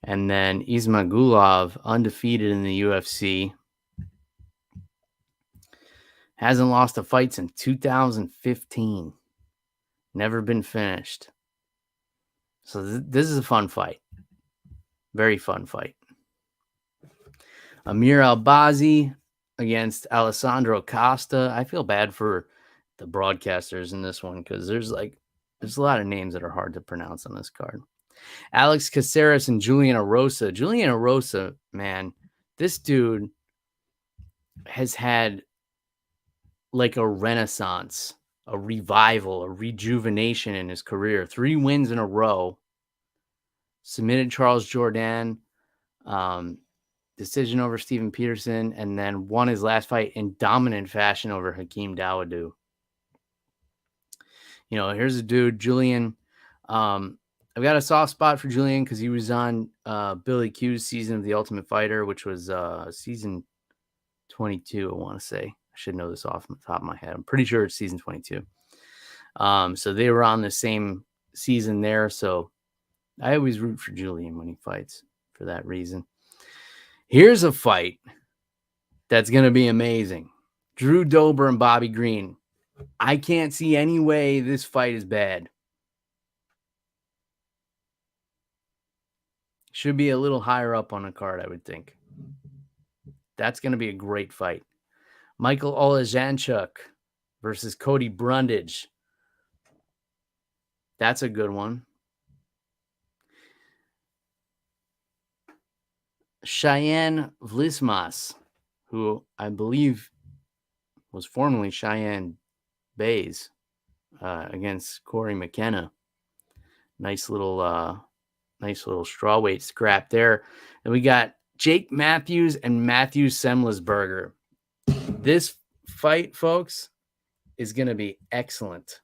And then Ismagulov, undefeated in the UFC, hasn't lost a fight since 2015. Never been finished. So this is a fun fight. Very fun fight. Amir Albazi against Alessandro Costa. I feel bad for the broadcasters in this one because there's a lot of names that are hard to pronounce on this card. Alex Caceres and Julian Erosa. Julian Erosa, man, this dude has had like a renaissance, a revival, a rejuvenation in his career. 3 wins in a row. Submitted Charles Jourdain, decision over Steven Peterson, and then won his last fight in dominant fashion over Hakeem Dawodu. Here's a dude, Julian. I've got a soft spot for Julian because he was on Billy Q's season of The Ultimate Fighter, which was season 22, I want to say. I should know this off the top of my head. I'm pretty sure it's season 22. So they were on the same season there. So I always root for Julian when he fights for that reason. Here's a fight that's going to be amazing. Drew Dober and Bobby Green. I can't see any way this fight is bad. Should be a little higher up on the card, I would think. That's going to be a great fight. Michael Olejanchuk versus Cody Brundage. That's a good one. Cheyenne Vlismas, who I believe was formerly Cheyenne Bays. against Corey McKenna. Nice little strawweight scrap there. And we got Jake Matthews and Matthew Semlisberger. This fight, folks, is going to be excellent.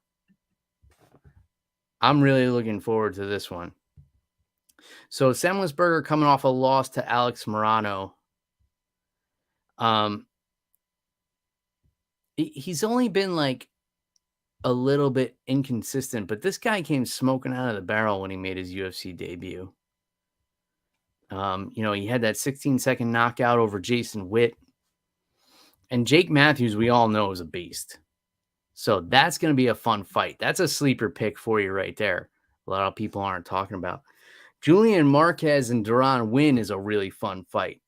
I'm really looking forward to this one. So Semlisberger coming off a loss to Alex Morono. He's only been like a little bit inconsistent, but this guy came smoking out of the barrel when he made his UFC debut. He had that 16-second knockout over Jason Witt. And Jake Matthews, we all know, is a beast. So that's going to be a fun fight. That's a sleeper pick for you right there. A lot of people aren't talking about. Julian Marquez and Darren Wynn is a really fun fight.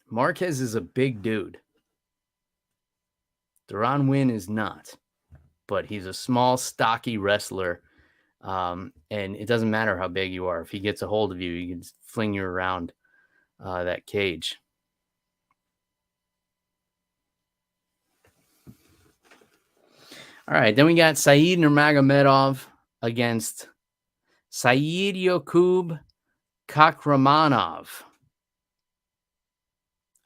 Marquez is a big dude. Darren Wynn is not. But he's a small, stocky wrestler. And it doesn't matter how big you are. If he gets a hold of you, he can fling you around that cage. All right, then we got Said Nurmagomedov against Said Yakub Kakramanov.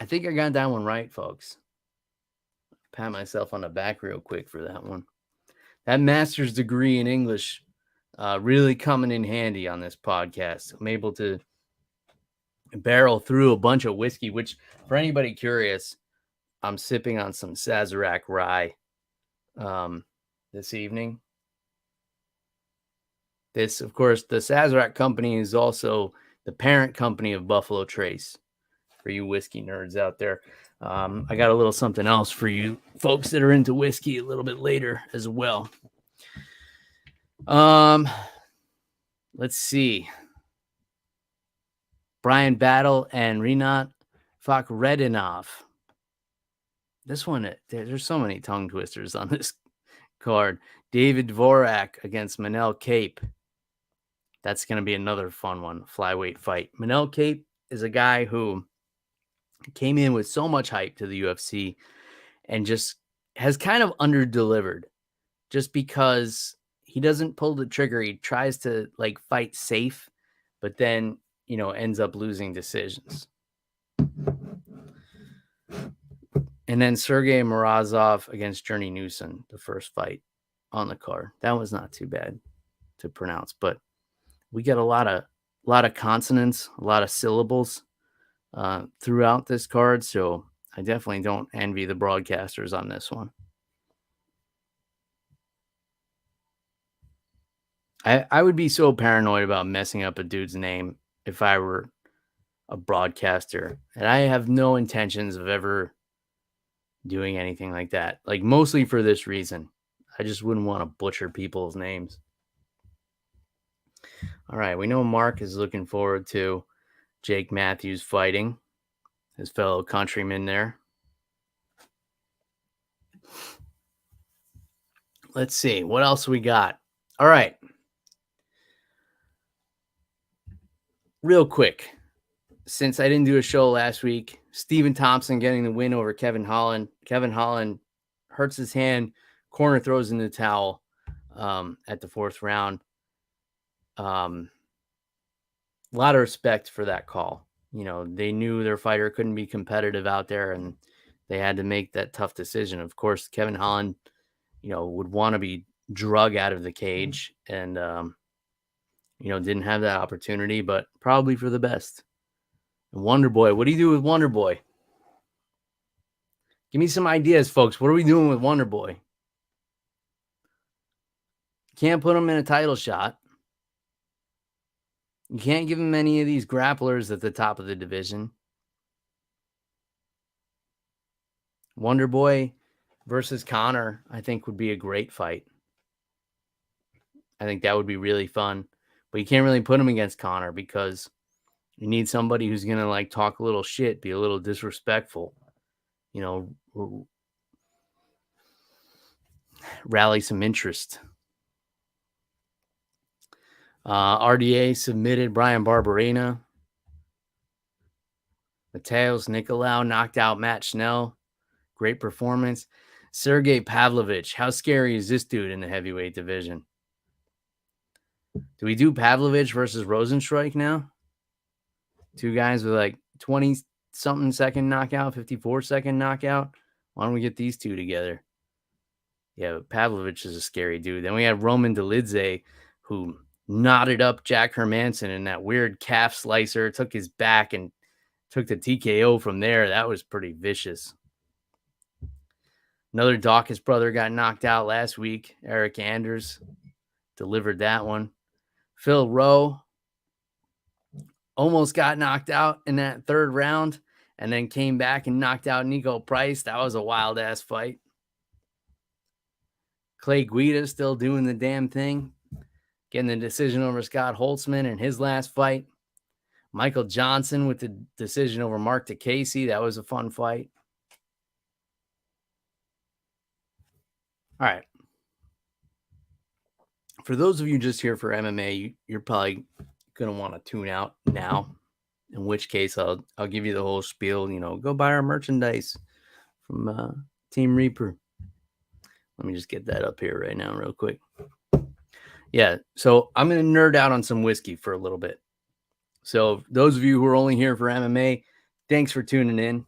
I think I got that one right, folks. Pat myself on the back real quick for that one. That master's degree in English really coming in handy on this podcast. I'm able to barrel through a bunch of whiskey, which, for anybody curious, I'm sipping on some Sazerac rye this evening. This, of course, the Sazerac company is also the parent company of Buffalo Trace, for you whiskey nerds out there. I got a little something else for you folks that are into whiskey a little bit later as well. Let's see. Brian Battle and Rinat Fakhretdinov. This one, there's so many tongue twisters on this card. David Dvorak against Manel Kape. That's going to be another fun one, flyweight fight. Manel Kape is a guy who came in with so much hype to the UFC and just has kind of underdelivered just because he doesn't pull the trigger. He tries to like fight safe, but then, ends up losing decisions. And then Sergey Morozov against Journey Newson, the first fight on the card. That was not too bad to pronounce, but we get a lot of consonants, a lot of syllables throughout this card. So I definitely don't envy the broadcasters on this one. I would be so paranoid about messing up a dude's name if I were a broadcaster, and I have no intentions of ever doing anything like that. Like, mostly for this reason. I just wouldn't want to butcher people's names. All right, we know Mark is looking forward to Jake Matthews fighting his fellow countryman there. Let's see, what else we got? All right. Real quick, since I didn't do a show last week, Stephen Thompson getting the win over Kevin Holland. Kevin Holland hurts his hand, corner throws in the towel at the fourth round. A lot of respect for that call. They knew their fighter couldn't be competitive out there, and they had to make that tough decision. Of course, Kevin Holland, would want to be drug out of the cage and, didn't have that opportunity, but probably for the best. Wonder Boy, what do you do with Wonder Boy? Give me some ideas, folks. What are we doing with Wonder Boy? Can't put him in a title shot. You can't give him any of these grapplers at the top of the division. Wonder Boy versus Conor, I think, would be a great fight. I think that would be really fun. But you can't really put him against Conor because you need somebody who's going to like talk a little shit, be a little disrespectful, rally some interest. RDA submitted Brian Barberena. Mateus Nicolau knocked out Matt Schnell. Great performance. Sergey Pavlovich. How scary is this dude in the heavyweight division? Do we do Pavlovich versus Rozenstruik now? Two guys with like 20-something second knockout, 54-second knockout. Why don't we get these two together? Yeah, Pavlovich is a scary dude. Then we have Roman Dolidze, who knotted up Jack Hermanson in that weird calf slicer, took his back and took the TKO from there. That was pretty vicious. Another Daukaus brother got knocked out last week. Eric Anders delivered that one. Phil Rowe almost got knocked out in that third round and then came back and knocked out Nico Price. That was a wild-ass fight. Clay Guida still doing the damn thing, getting the decision over Scott Holtzman in his last fight. Michael Johnson with the decision over Mark DeCasey. That was a fun fight. All right. For those of you just here for MMA, you're probably going to want to tune out now, in which case I'll give you the whole spiel. You know, go buy our merchandise from Team Reaper. Let me just get that up here right now real quick. Yeah, so I'm going to nerd out on some whiskey for a little bit. So those of you who are only here for MMA, thanks for tuning in.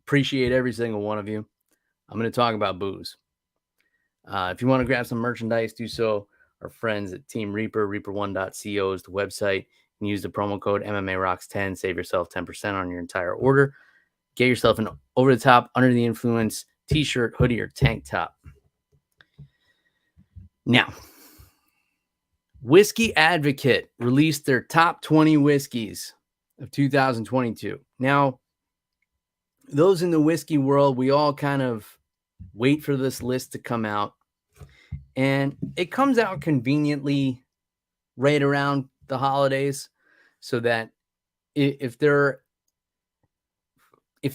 Appreciate every single one of you. I'm going to talk about booze. If you want to grab some merchandise, do so. Our friends at Team Reaper, reaper1.co is the website. You can use the promo code MMARocks10, save yourself 10% on your entire order. Get yourself an over-the-top, under-the-influence t-shirt, hoodie, or tank top. Now, Whiskey Advocate released their top 20 whiskeys of 2022. Now, those in the whiskey world, we all kind of wait for this list to come out. And it comes out conveniently right around the holidays so that if there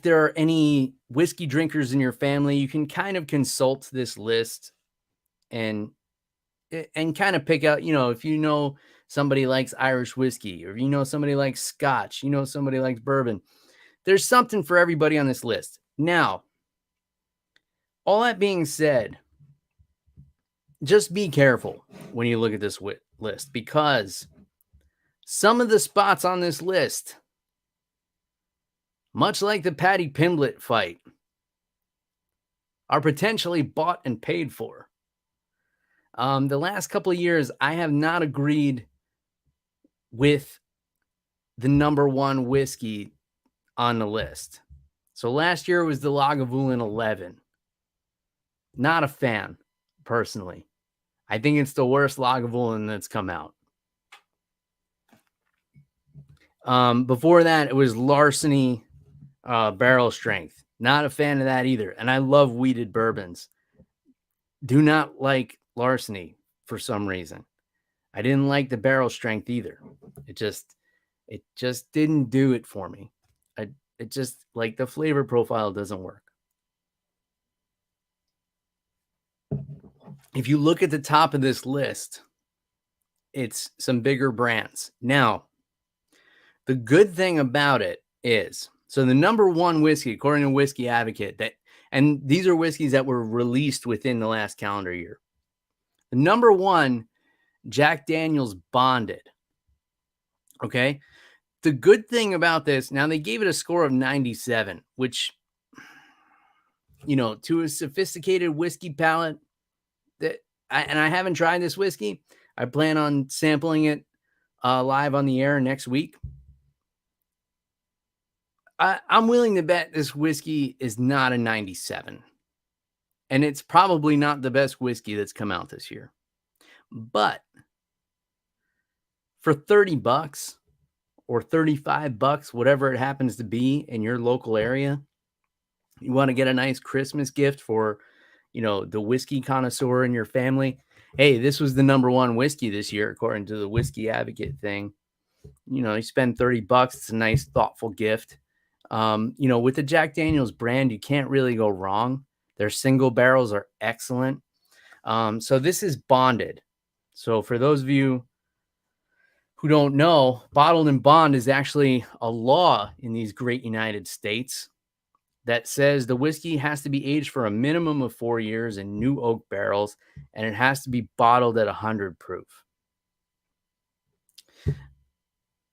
are any whiskey drinkers in your family, you can kind of consult this list and kind of pick out, you know, if you know somebody likes Irish whiskey, or if you know somebody likes Scotch, you know somebody likes bourbon, there's something for everybody on this list. Now, all that being said, just be careful when you look at this list, because some of the spots on this list, much like the Paddy Pimblett fight, are potentially bought and paid for. The last couple of years, I have not agreed with the number one whiskey on the list. So last year was the Lagavulin 11. Not a fan, personally. I think it's the worst Lagavulin that's come out. Before that, it was Larceny Barrel Strength. Not a fan of that either. And I love wheated bourbons. Do not like Larceny for some reason. I didn't like the Barrel Strength either. It just didn't do it for me. It just, like, the flavor profile doesn't work. If you look at the top of this list, it's some bigger brands. Now, the good thing about it is, so the number one whiskey, according to Whiskey Advocate, and these are whiskeys that were released within the last calendar year. The number one, Jack Daniel's Bonded. Okay. The good thing about this, now they gave it a score of 97, which, you know, to a sophisticated whiskey palate, and I haven't tried this whiskey. I plan on sampling it live on the air next week. I'm willing to bet this whiskey is not a 97. And it's probably not the best whiskey that's come out this year. But for $30 or $35, whatever it happens to be in your local area, you want to get a nice Christmas gift for, you know, the whiskey connoisseur in your family. Hey, this was the number one whiskey this year, according to the Whiskey Advocate thing. You know, you spend $30. It's a nice, thoughtful gift. You know, with the Jack Daniel's brand, you can't really go wrong. Their single barrels are excellent. So this is bonded. So for those of you who don't know, bottled and bond is actually a law in these great United States that says the whiskey has to be aged for a minimum of 4 years in new oak barrels, and it has to be bottled at 100 proof.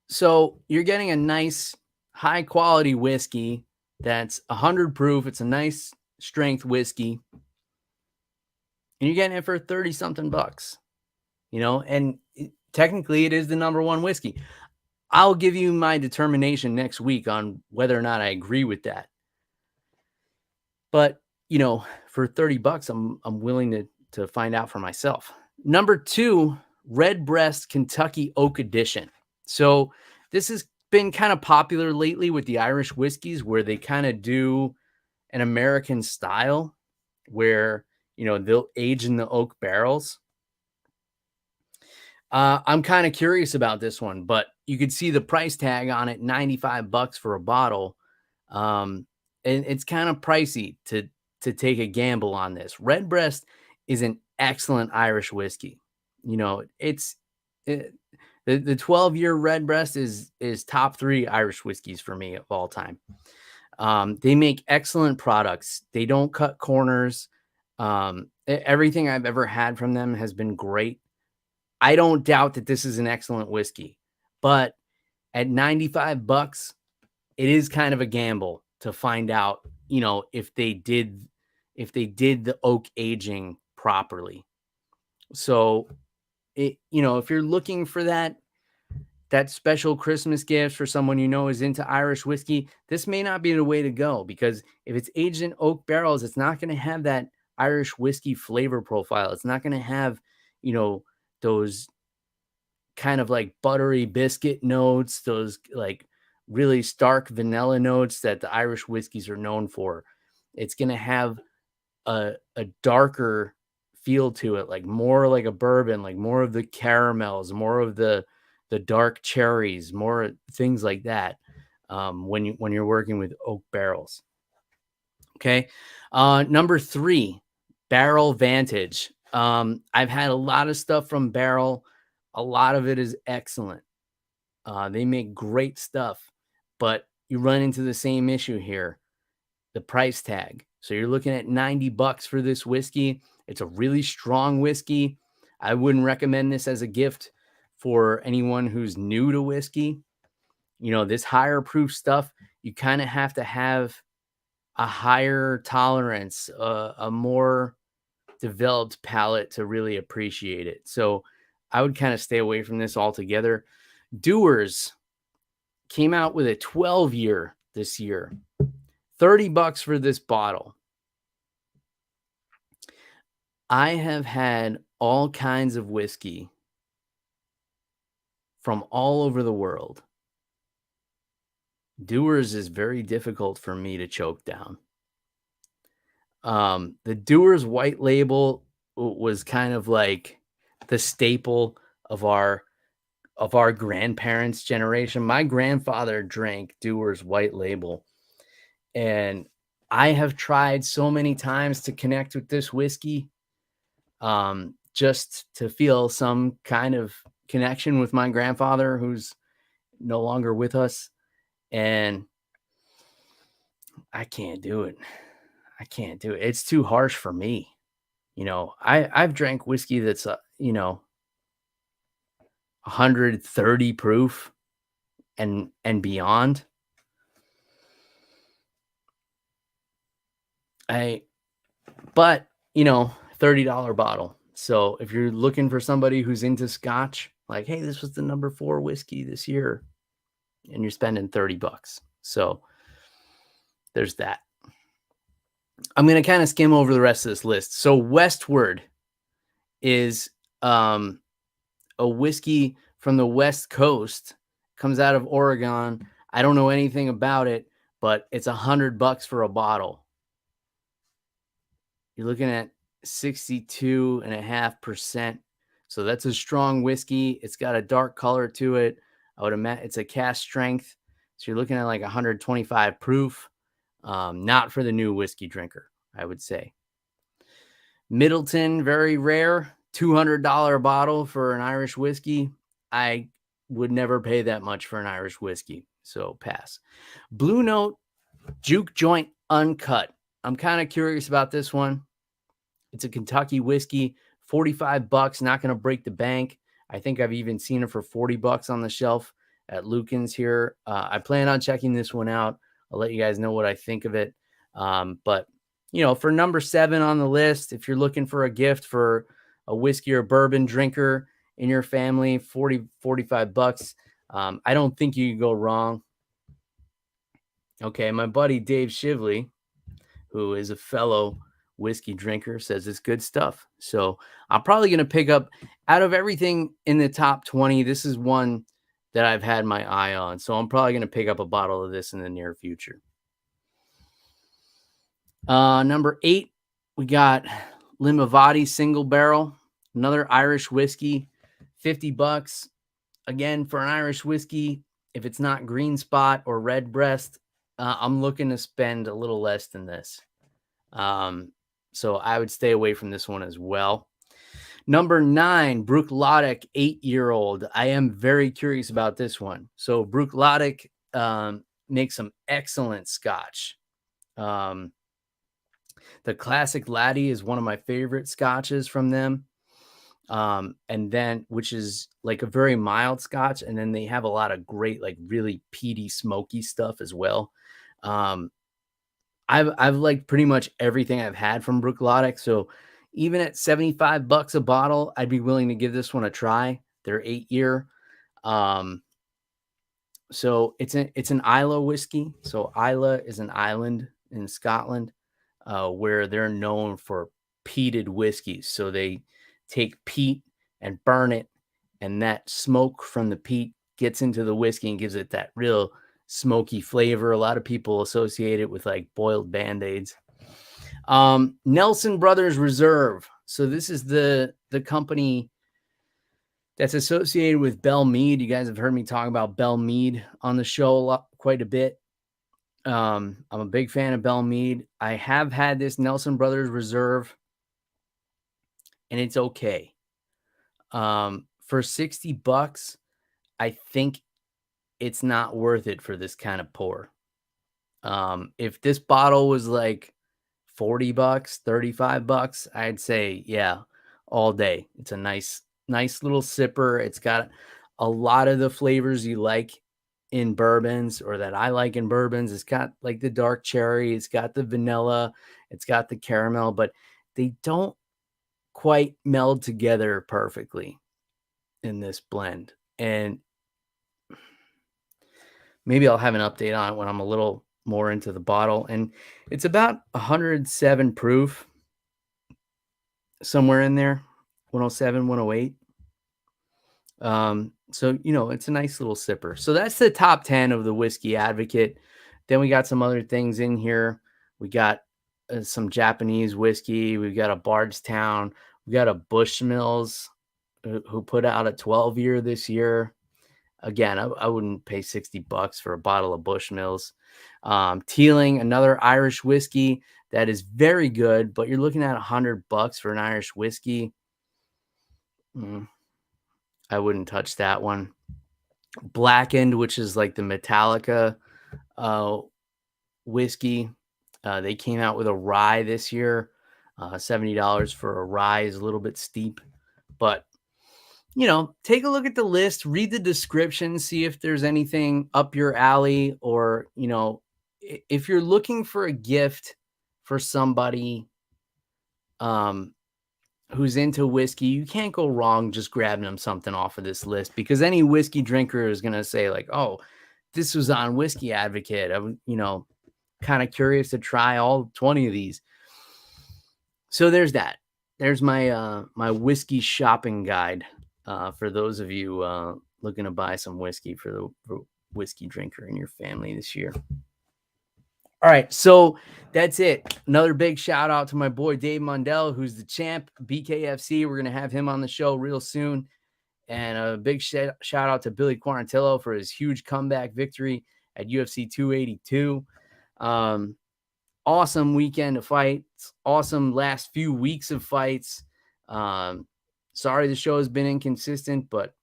So you're getting a nice high quality whiskey that's 100 proof. It's a nice strength whiskey, and you're getting it for 30 something bucks, and technically it is the number one whiskey. I'll give you my determination next week on whether or not I agree with that. But, for 30 bucks, I'm willing to find out for myself. Number 2, Redbreast Kentucky Oak Edition. So this has been kind of popular lately with the Irish whiskeys, where they kind of do an American style where, they'll age in the oak barrels. I'm kind of curious about this one, but you could see the price tag on it, 95 bucks for a bottle. And it's kind of pricey to take a gamble on this. Redbreast is an excellent Irish whiskey. The 12-year Redbreast is top 3 Irish whiskeys for me of all time. They make excellent products. They don't cut corners. Everything I've ever had from them has been great. I don't doubt that this is an excellent whiskey, but at 95 bucks, it is kind of a gamble to find out, if they did the oak aging properly. So, if you're looking for that special Christmas gift for someone is into Irish whiskey, this may not be the way to go, because if it's aged in oak barrels, it's not going to have that Irish whiskey flavor profile. It's not going to have, those kind of like buttery biscuit notes, those like really stark vanilla notes that the Irish whiskeys are known for. It's going to have a darker feel to it, like more like a bourbon, like more of the caramels, more of the dark cherries, more things like that. When you're working with oak barrels. Okay. Number 3, Barrel Vantage. I've had a lot of stuff from Barrel. A lot of it is excellent. They make great stuff, but you run into the same issue here, the price tag. So you're looking at 90 bucks for this whiskey. It's a really strong whiskey. I wouldn't recommend this as a gift for anyone who's new to whiskey. This higher proof stuff, you kind of have to have a higher tolerance, a more developed palate to really appreciate it. So I would kind of stay away from this altogether. Dewar's came out with a 12-year this year. 30 bucks for this bottle. I have had all kinds of whiskey from all over the world. Dewar's is very difficult for me to choke down. The Dewar's white label was kind of like the staple of our grandparents' generation. My grandfather drank Dewar's white label, and I have tried so many times to connect with this whiskey, just to feel some kind of connection with my grandfather, who's no longer with us. And I can't do it. It's too harsh for me. I've drank whiskey that's, 130 proof and beyond. But $30 bottle. So if you're looking for somebody who's into Scotch, like, hey, this was the number 4 whiskey this year, and you're spending 30 bucks. So there's that. I'm going to kind of skim over the rest of this list. So Westward is a whiskey from the West Coast, comes out of Oregon. I don't know anything about it, but it's $100 for a bottle. You're looking at 62.5%. So that's a strong whiskey. It's got a dark color to it. I would imagine it's a cast strength. So you're looking at like 125 proof. Not for the new whiskey drinker, I would say. Middleton, very rare, $200 bottle for an Irish whiskey. I would never pay that much for an Irish whiskey, so pass. Blue Note Juke Joint Uncut. I'm kind of curious about this one. It's a Kentucky whiskey, $45, not going to break the bank. I think I've even seen it for $40 on the shelf at Lucan's here. I plan on checking this one out. I'll let you guys know what I think of it. But, you know, for number 7 on the list, if you're looking for a gift for a whiskey or bourbon drinker in your family, $45. I don't think you can go wrong. Okay, my buddy Dave Shively, who is a fellow whiskey drinker, says it's good stuff. So I'm probably going to pick up, out of everything in the top 20, this is one that I've had my eye on. So I'm probably going to pick up a bottle of this in the near future. Number 8, we got Limavady Single Barrel, another Irish whiskey, $50. Again, for an Irish whiskey, if it's not Green Spot or Red Breast, I'm looking to spend a little less than this. So I would stay away from this one as well. Number 9, Bruichladdich 8-year-old. I am very curious about this one. So Bruichladdich makes some excellent scotch. The Classic Laddie is one of my favorite scotches from them. And then, which is like a very mild scotch. And then they have a lot of great, like really peaty, smoky stuff as well. I've liked pretty much everything I've had from Bruichladdich. So even at $75 a bottle, I'd be willing to give this one a try. They're 8-year. So it's an Ilia whiskey. So Ilia is an island in Scotland where they're known for peated whiskeys. So they take peat and burn it, and that smoke from the peat gets into the whiskey and gives it that real smoky flavor. A lot of people associate it with like boiled Band-Aids. Nelson Brothers Reserve. So this is the company that's associated with Belle Mead. You guys have heard me talk about Belle Mead on the show quite a bit. I'm a big fan of Belle Mead. I have had this Nelson Brothers Reserve, and it's okay. For $60, I think it's not worth it for this kind of pour. If this bottle was like $40, $35, I'd say, yeah, all day. It's a nice little sipper. It's got a lot of the flavors you like in bourbons, or that I like in bourbons. It's got like the dark cherry, it's got the vanilla, it's got the caramel, but they don't quite meld together perfectly in this blend. And maybe I'll have an update on it when I'm a little more into the bottle. And it's about 107 proof, somewhere in there, 107, 108. So, you know, it's a nice little sipper. So that's the top 10 of the Whiskey Advocate. Then we got some other things in here. We got some Japanese whiskey. We've got a Bardstown. We got a Bushmills who put out a 12-year this year. Again, I wouldn't pay $60 for a bottle of Bushmills. Teeling, another Irish whiskey that is very good, but you're looking at $100 for an Irish whiskey. I wouldn't touch that one. Blackened, which is like the Metallica whiskey. They came out with a rye this year. $70 for a rye is a little bit steep, but you know, take a look at the list, read the description, see if there's anything up your alley, or, you know, if you're looking for a gift for somebody who's into whiskey, you can't go wrong just grabbing them something off of this list, because any whiskey drinker is going to say like, oh, this was on Whiskey Advocate. I'm, you know, kind of curious to try all 20 of these. So there's that. There's my my whiskey shopping guide for those of you looking to buy some whiskey for the whiskey drinker in your family this year. All right, so that's it. Another big shout out to my boy Dave Mundell, who's the champ, BKFC. We're going to have him on the show real soon. And a big shout out to Billy Quarantillo for his huge comeback victory at UFC 282. Awesome weekend of fights. Awesome last few weeks of fights. Sorry the show has been inconsistent, but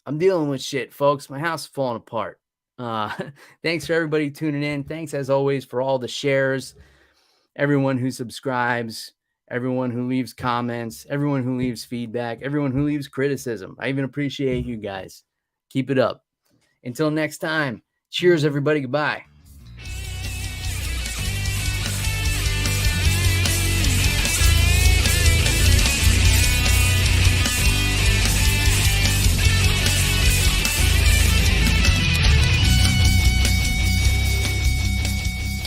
I'm dealing with shit, folks. My house is falling apart. Thanks for everybody tuning in. Thanks, as always, for all the shares, everyone who subscribes, everyone who leaves comments, everyone who leaves feedback, everyone who leaves criticism. I even appreciate you guys. Keep it up. Until next time, cheers, everybody. Goodbye.